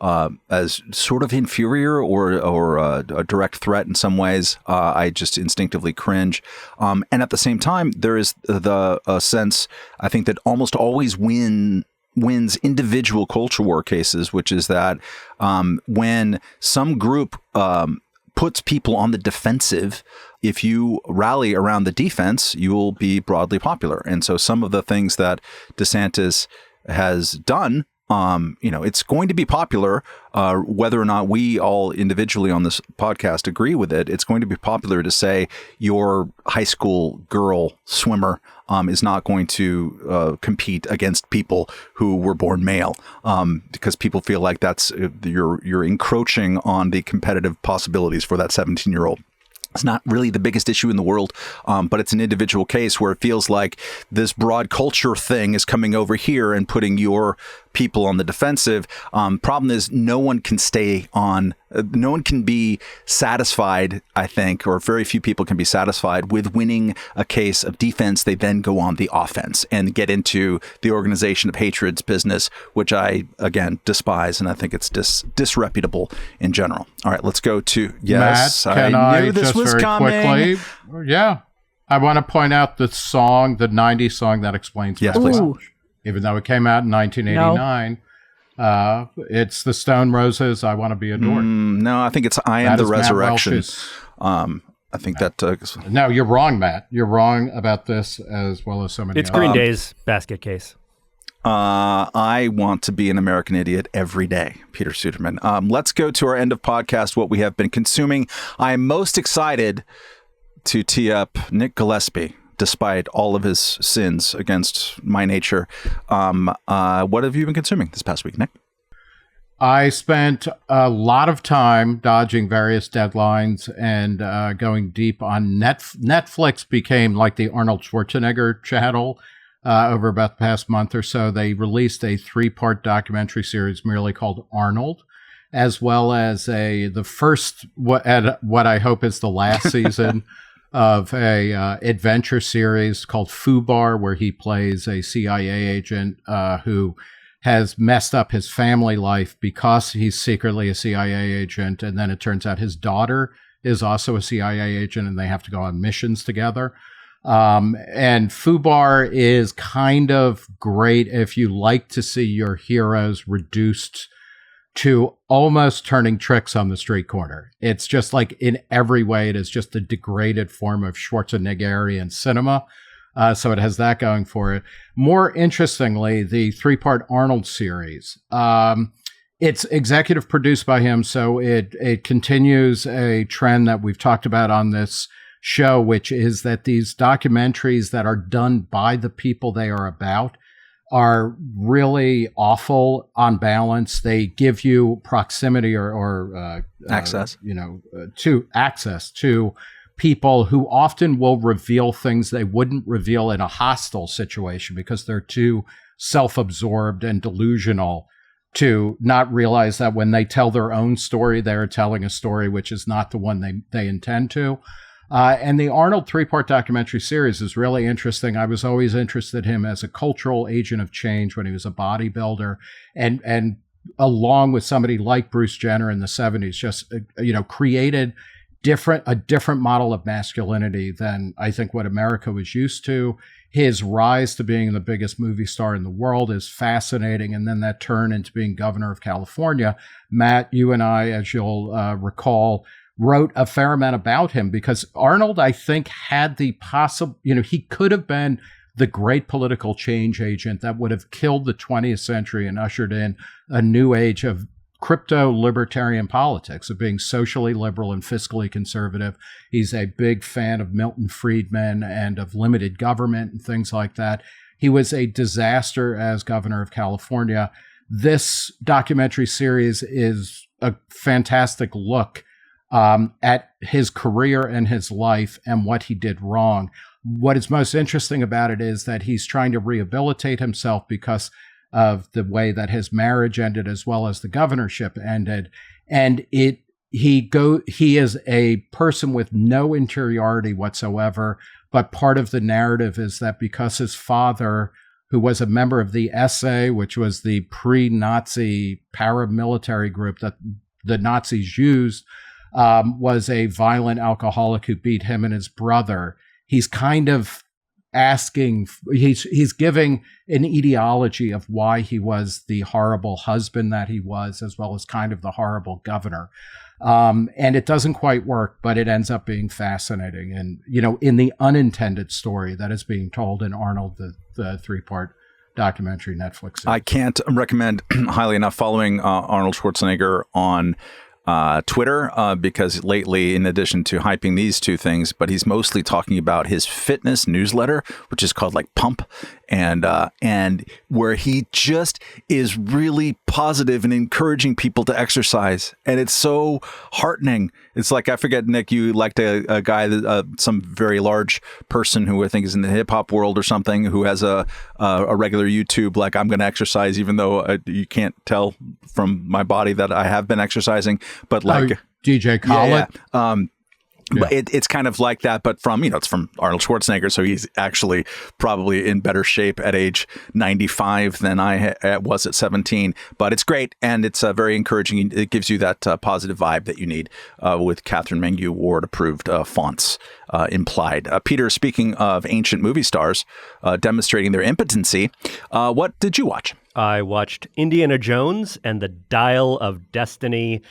as sort of inferior or a direct threat in some ways, I just instinctively cringe. And at the same time, there is the sense, I think, that almost always wins individual culture war cases, which is that when some group puts people on the defensive, if you rally around the defense, you will be broadly popular. And so some of the things that DeSantis has done, it's going to be popular, whether or not we all individually on this podcast agree with it. It's going to be popular to say your high school girl swimmer is not going to compete against people who were born male, because people feel like that's you're encroaching on the competitive possibilities for that 17-year-old. It's not really the biggest issue in the world, but it's an individual case where it feels like this broad culture thing is coming over here and putting your people on the defensive. Problem is, no one can be satisfied, I think, or very few people can be satisfied with winning a case of defense. They then go on the offense and get into the organization of hatred's business, which I, again, despise, and I think it's disreputable in general. All right, let's go to, yes, Matt, I knew this was coming. Quickly, yeah. I want to point out the song, the 90s song that explains yes, my please. Welsh. Even though it came out in 1989, it's the Stone Roses, I Want to Be Adored. No, I think it's I Am the Resurrection. I think that... No, you're wrong, Matt. You're wrong about this as well as so many It's others. Green Day's basket case. I want to be an American idiot every day, Peter Suderman. Let's go to our end of podcast, what we have been consuming. I am most excited to tee up Nick Gillespie, despite all of his sins against my nature. What have you been consuming this past week, Nick? I spent a lot of time dodging various deadlines and going deep on Netflix became like the Arnold Schwarzenegger channel over about the past month or so. They released a 3-part documentary series merely called Arnold, as well as the first, what I hope is the last season of a adventure series called Fubar, where he plays a CIA agent who has messed up his family life because he's secretly a CIA agent. And then it turns out his daughter is also a CIA agent and they have to go on missions together. And Fubar is kind of great if you like to see your heroes reduced to almost turning tricks on the street corner. It's just like in every way, it is just a degraded form of Schwarzeneggerian cinema. So it has that going for it. More interestingly, the 3-part Arnold series, it's executive produced by him. So it continues a trend that we've talked about on this show, which is that these documentaries that are done by the people they are about are really awful on balance. They give you proximity or access, to access to people who often will reveal things they wouldn't reveal in a hostile situation because they're too self-absorbed and delusional to not realize that when they tell their own story, they're telling a story which is not the one they intend to. And the Arnold 3-part documentary series is really interesting. I was always interested in him as a cultural agent of change when he was a bodybuilder, and along with somebody like Bruce Jenner in the 70s, just created a different model of masculinity than I think what America was used to. His rise to being the biggest movie star in the world is fascinating, and then that turn into being governor of California. Matt, you and I, as you'll recall, wrote a fair amount about him because Arnold, I think, had the possible, he could have been the great political change agent that would have killed the 20th century and ushered in a new age of crypto-libertarian politics, of being socially liberal and fiscally conservative. He's a big fan of Milton Friedman and of limited government and things like that. He was a disaster as governor of California. This documentary series is a fantastic look at his career and his life and what he did wrong. What is most interesting about it is that he's trying to rehabilitate himself because of the way that his marriage ended as well as the governorship ended. And he is a person with no interiority whatsoever. But part of the narrative is that because his father, who was a member of the SA, which was the pre-Nazi paramilitary group that the Nazis used, was a violent alcoholic who beat him and his brother. He's kind of he's giving an etiology of why he was the horrible husband that he was, as well as kind of the horrible governor. And it doesn't quite work, but it ends up being fascinating. And, in the unintended story that is being told in Arnold, the 3-part documentary Netflix series. I can't recommend highly enough following Arnold Schwarzenegger on Twitter, because lately, in addition to hyping these two things, but he's mostly talking about his fitness newsletter, which is called like Pump, and where he just is really positive and encouraging people to exercise. And it's so heartening. It's like, I forget, Nick, you liked a guy, some very large person who I think is in the hip hop world or something, who has a regular YouTube, like, I'm going to exercise, even though you can't tell from my body that I have been exercising, but like DJ Khaled. Yeah. But it's kind of like that, but from, it's from Arnold Schwarzenegger. So he's actually probably in better shape at age 95 than I was at 17. But it's great. And it's very encouraging. It gives you that positive vibe that you need with Catherine Mangu Ward approved fonts implied. Peter, speaking of ancient movie stars demonstrating their impotency, what did you watch? I watched Indiana Jones and the Dial of Destiny.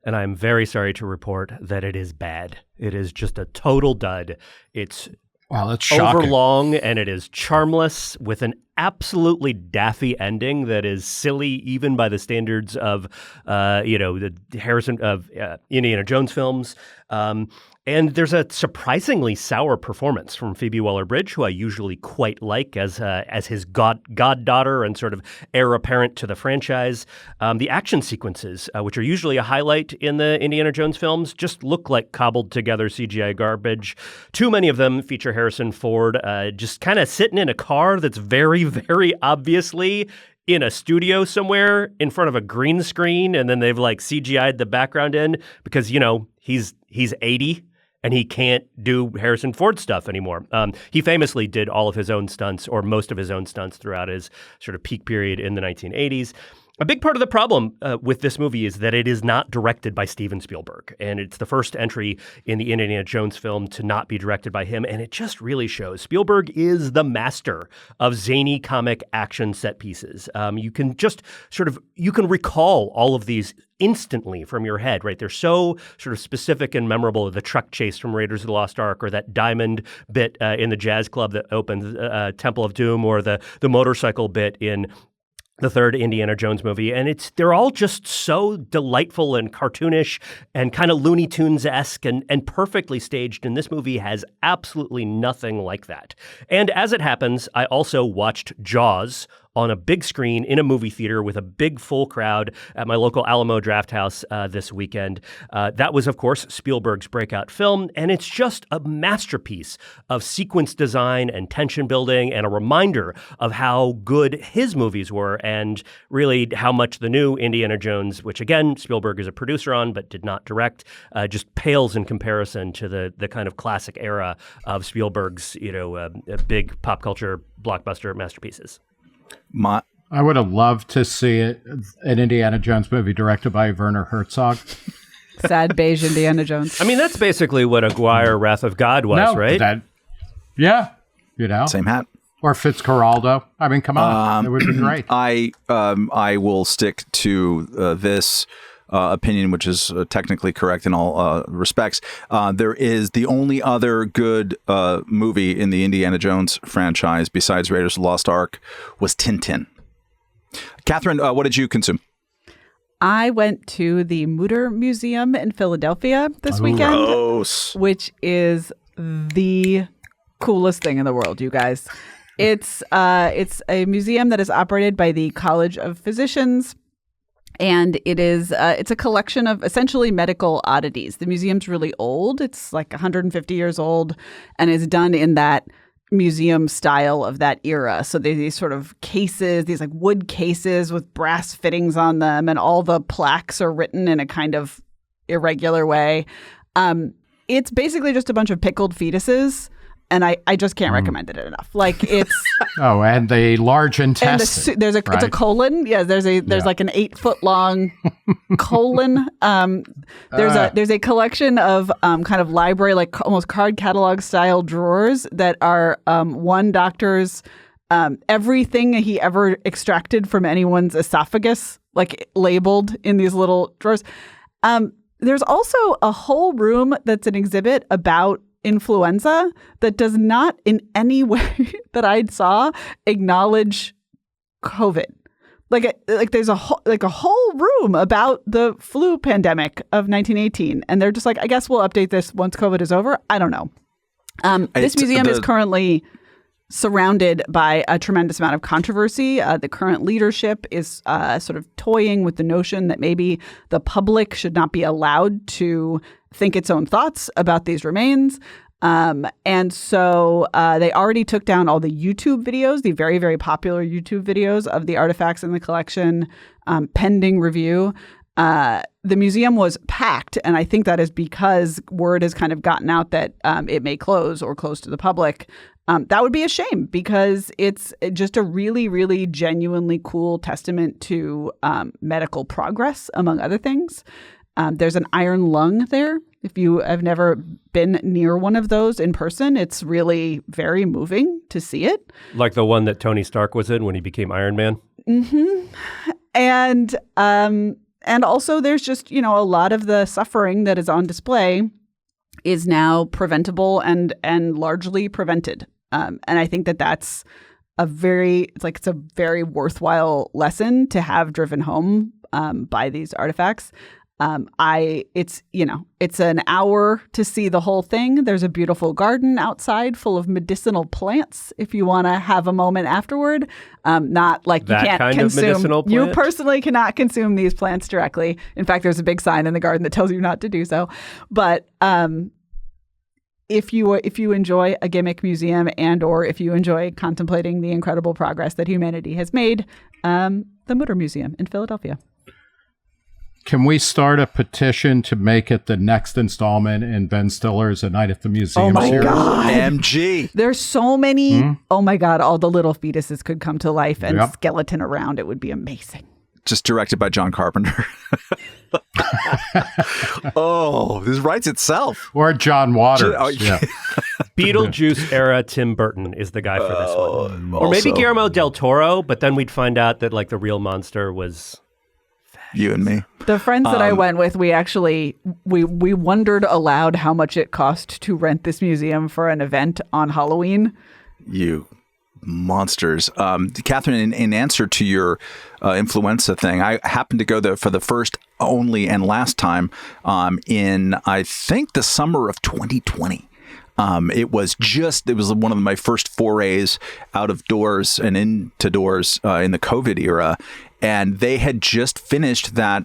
And I'm very sorry to report that it is bad. It is just a total dud. It's that's shocking. Overlong, and it is charmless, with an absolutely daffy ending that is silly even by the standards of, the Harrison of Indiana Jones films. And there's a surprisingly sour performance from Phoebe Waller-Bridge, who I usually quite like as his goddaughter and sort of heir apparent to the franchise. The action sequences, which are usually a highlight in the Indiana Jones films, just look like cobbled together CGI garbage. Too many of them feature Harrison Ford just kind of sitting in a car that's very, very obviously in a studio somewhere in front of a green screen, and then they've like CGI'd the background in because, he's 80. And he can't do Harrison Ford stuff anymore. He famously did all of his own stunts, or most of his own stunts, throughout his sort of peak period in the 1980s. A big part of the problem with this movie is that it is not directed by Steven Spielberg. And it's the first entry in the Indiana Jones film to not be directed by him. And it just really shows. Spielberg is the master of zany comic action set pieces. You can just you can recall all of these instantly from your head, right? They're so sort of specific and memorable. The truck chase from Raiders of the Lost Ark, or that diamond bit in the jazz club that opens Temple of Doom, or the motorcycle bit in the third Indiana Jones movie. And they're all just so delightful and cartoonish and kind of Looney Tunes-esque and perfectly staged. And this movie has absolutely nothing like that. And as it happens, I also watched Jaws on a big screen in a movie theater with a big full crowd at my local Alamo Drafthouse this weekend. That was, of course, Spielberg's breakout film, and it's just a masterpiece of sequence design and tension building, and a reminder of how good his movies were, and really how much the new Indiana Jones, which again Spielberg is a producer on but did not direct, just pales in comparison to the kind of classic era of Spielberg's big pop culture blockbuster masterpieces. I would have loved to see an Indiana Jones movie directed by Werner Herzog. Sad beige Indiana Jones. I mean, that's basically what Aguirre Wrath of God was, right? Same hat. Or Fitzcarraldo. I mean, come on, it would be great. I will stick to this opinion, which is technically correct in all respects. There is the only other good movie in the Indiana Jones franchise besides Raiders of the Lost Ark was Tintin. Catherine, what did you consume? I went to the Mutter Museum in Philadelphia this weekend, which is the coolest thing in the world, you guys. It's a museum that is operated by the College of Physicians. And it's a collection of essentially medical oddities. The museum's really old. It's like 150 years old, and is done in that museum style of that era. So these sort of cases, these like wood cases with brass fittings on them, and all the plaques are written in a kind of irregular way. It's basically just a bunch of pickled fetuses. And I just can't recommend it enough. Like it's and the large intestine. And it's a colon. Yeah, there's like an 8-foot long colon. There's a collection of kind of library, like almost card catalog style drawers that are one doctor's everything he ever extracted from anyone's esophagus, like labeled in these little drawers. There's also a whole room that's an exhibit about influenza that does not in any way that I saw acknowledge COVID. Like there's a whole room about the flu pandemic of 1918, and they're just like, I guess we'll update this once COVID is over. I don't know. This museum is currently surrounded by a tremendous amount of controversy. The current leadership is sort of toying with the notion that maybe the public should not be allowed to think its own thoughts about these remains. And so they already took down all the YouTube videos, the very, very popular YouTube videos of the artifacts in the collection, pending review. The museum was packed, and I think that is because word has kind of gotten out that it may close or close to the public. That would be a shame because it's just a really, really genuinely cool testament to medical progress, among other things. There's an iron lung there. If you have never been near one of those in person, it's really very moving to see it. Like the one that Tony Stark was in when he became Iron Man? Mm-hmm. And also there's just, a lot of the suffering that is on display is now preventable and largely prevented. And I think that's it's a very worthwhile lesson to have driven home by these artifacts. It's an hour to see the whole thing. There's a beautiful garden outside full of medicinal plants if you want to have a moment afterward. Not like that you can't kind consume. Of medicinal plant? You personally cannot consume these plants directly. In fact, there's a big sign in the garden that tells you not to do so. But if you enjoy a gimmick museum or if you enjoy contemplating the incredible progress that humanity has made, the Mutter Museum in Philadelphia. Can we start a petition to make it the next installment in Ben Stiller's A Night at the Museum series? Oh my God. MG. There's so many. Oh my God. All the little fetuses could come to life and skeleton around. It would be amazing. Just directed by John Carpenter. Oh, this writes itself. Or John Waters. Beetlejuice era Tim Burton is the guy for this one. Or maybe Guillermo del Toro, but then we'd find out that like the real monster was... You and me. The friends that I went with, we actually we wondered aloud how much it cost to rent this museum for an event on Halloween. You monsters. Catherine, in answer to your influenza thing, I happened to go there for the first, only, and last time in, I think, the summer of 2020. It was one of my first forays out of doors and into doors in the COVID era. And they had just finished that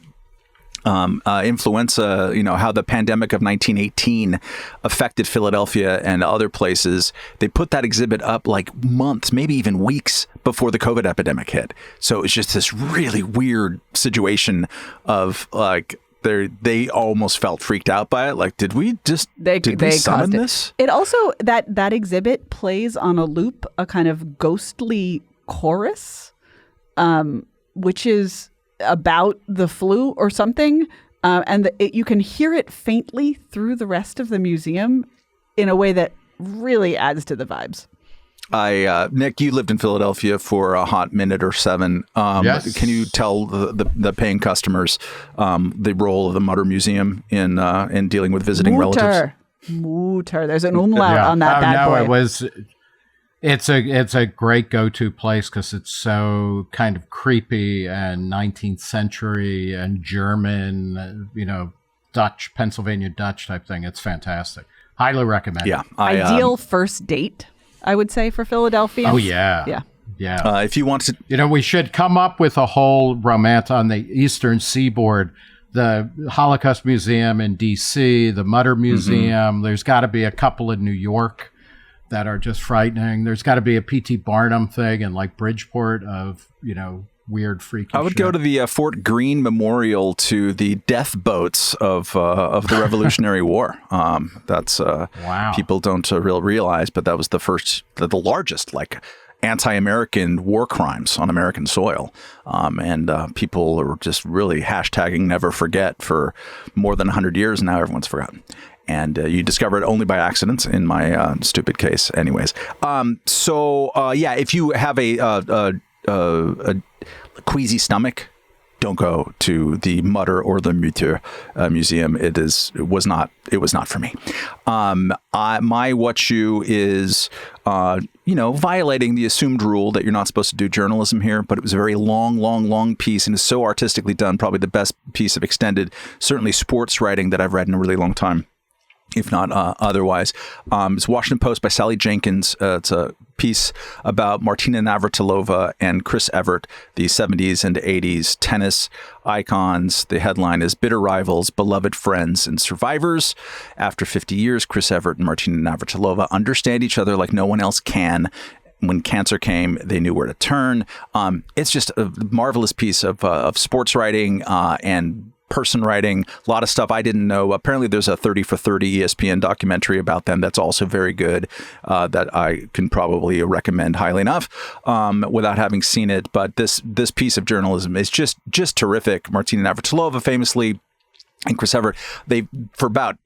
influenza, how the pandemic of 1918 affected Philadelphia and other places. They put that exhibit up like months, maybe even weeks before the COVID epidemic hit. So it was just this really weird situation of like, they almost felt freaked out by it. Like, did we summon this? It also, that exhibit plays on a loop, a kind of ghostly chorus, which is about the flu or something. And you can hear it faintly through the rest of the museum in a way that really adds to the vibes. Nick, you lived in Philadelphia for a hot minute or 7. Yes. Can you tell the paying customers the role of the Mutter Museum in dealing with visiting relatives? Mutter. There's an umlaut on that bad boy. It's a great go-to place because it's so kind of creepy and 19th century and German, Dutch, Pennsylvania Dutch type thing. It's fantastic. Highly recommend. Yeah, ideal first date, I would say, for Philadelphia. Oh yeah. If you want to, we should come up with a whole romance on the Eastern Seaboard. The Holocaust Museum in D.C., the Mutter Museum. There's got to be a couple in New York. that are just frightening. There's got to be a P.T. Barnum thing in like Bridgeport of, weird freaky I would shit. go to the Fort Greene Memorial to the death boats of the Revolutionary War. That's Wow. People don't realize, but that was the largest anti-American war crimes on American soil. And people are just really hashtagging never forget for more than 100 years. And now everyone's forgotten. And you discover it only by accident in my stupid case. Anyways. If you have a queasy stomach, don't go to the Mutter or the Mutter Museum. It was not for me. My what you is, violating the assumed rule that you're not supposed to do journalism here, but it was a very long piece and is so artistically done. Probably the best piece of extended, certainly sports writing that I've read in a really long time, if not otherwise. It's Washington Post by Sally Jenkins. It's a piece about Martina Navratilova and Chris Evert, the 70s and 80s tennis icons. The headline is Bitter Rivals, Beloved Friends, and Survivors. After 50 years, Chris Evert and Martina Navratilova understand each other like no one else can. When cancer came, they knew where to turn. It's just a marvelous piece of sports writing and person writing, a lot of stuff I didn't know. Apparently there's a 30 for 30 ESPN documentary about them that's also very good, that I can probably recommend highly enough without having seen it. But this piece of journalism is just terrific. Martina Navratilova famously, and Chris Evert, they, for about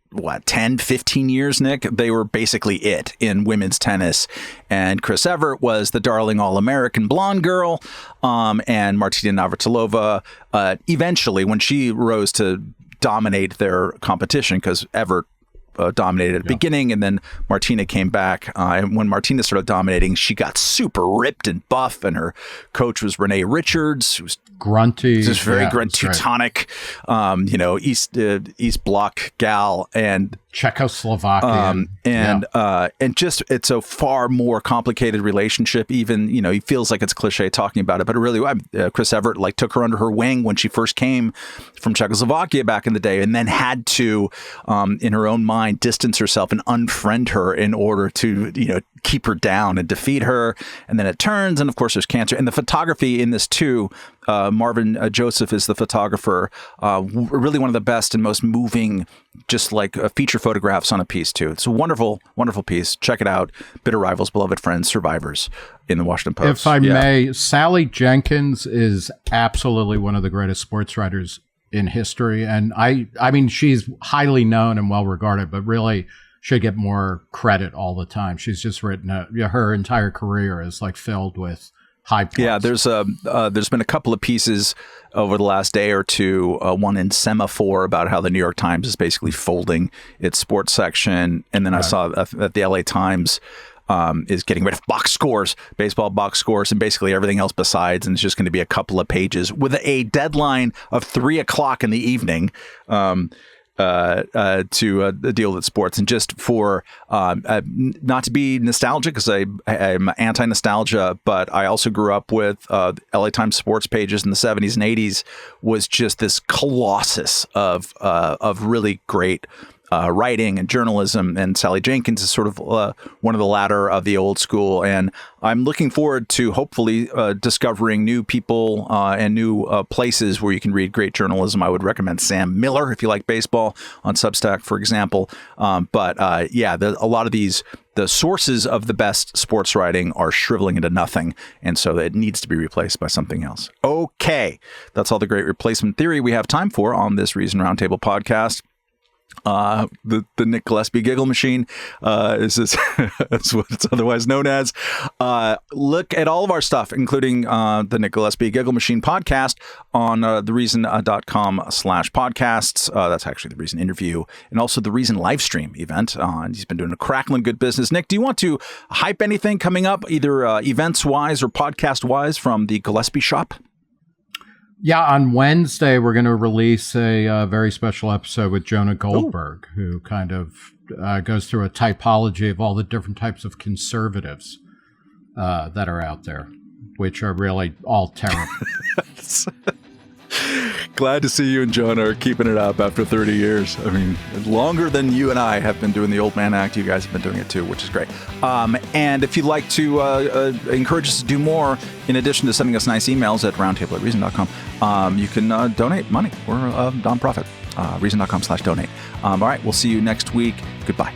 10, 15 years, Nick, they were basically it in women's tennis. And Chris Evert was the darling all-American blonde girl. And Martina Navratilova, eventually, when she rose to dominate their competition, because Evert dominated at the beginning, and then Martina came back. And when Martina started dominating, she got super ripped and buff, and her coach was Renee Richards, who was grunty, just very Teutonic, East Bloc gal, and Czechoslovakian, and just it's a far more complicated relationship. Even he feels like it's cliche talking about it, but it really Chris Evert took her under her wing when she first came from Czechoslovakia back in the day, and then had to, in her own mind, distance herself and unfriend her in order to keep her down and defeat her. And then it turns, and of course there's cancer, and the photography in this too. Marvin Joseph is the photographer. Really one of the best and most moving, just feature photographs on a piece too. It's a wonderful, wonderful piece. Check it out. Bitter Rivals, Beloved Friends, Survivors in the Washington Post. If I may, Sally Jenkins is absolutely one of the greatest sports writers in history. And I mean, she's highly known and well regarded, but really should get more credit all the time. She's just written her entire career is filled with high points. Yeah, there's been a couple of pieces over the last day or two. One in Semaphore about how the New York Times is basically folding its sports section, and then I saw that the LA Times is getting rid of box scores, baseball box scores, and basically everything else besides. And it's just going to be a couple of pages with a deadline of 3:00 in the evening. To deal with sports, and just for not to be nostalgic, because I'm anti-nostalgia, but I also grew up with LA Times sports pages in the 70s and 80s. Was just this colossus of really great writing and journalism, and Sally Jenkins is sort of one of the latter of the old school. And I'm looking forward to hopefully discovering new people and new places where you can read great journalism. I would recommend Sam Miller if you like baseball on Substack, for example. A lot of the sources of the best sports writing are shriveling into nothing, and so it needs to be replaced by something else. Okay, that's all the great replacement theory we have time for on this Reason Roundtable podcast. The Nick Gillespie Giggle Machine is what it's otherwise known as. Look at all of our stuff, including the Nick Gillespie Giggle Machine podcast on thereason.com/podcasts. That's actually the Reason interview, and also the Reason live stream event. And he's been doing a crackling good business. Nick, do you want to hype anything coming up, either events wise or podcast wise, from the Gillespie shop? Yeah, on Wednesday, we're going to release a very special episode with Jonah Goldberg, who kind of goes through a typology of all the different types of conservatives that are out there, which are really all terrible. Glad to see you and John are keeping it up after 30 years. I mean, longer than you and I have been doing the Old Man Act. You guys have been doing it too, which is great. And if you'd like to encourage us to do more, in addition to sending us nice emails at roundtable@reason.com, you can donate money. We're a nonprofit. Reason.com/donate. All right, we'll see you next week. Goodbye.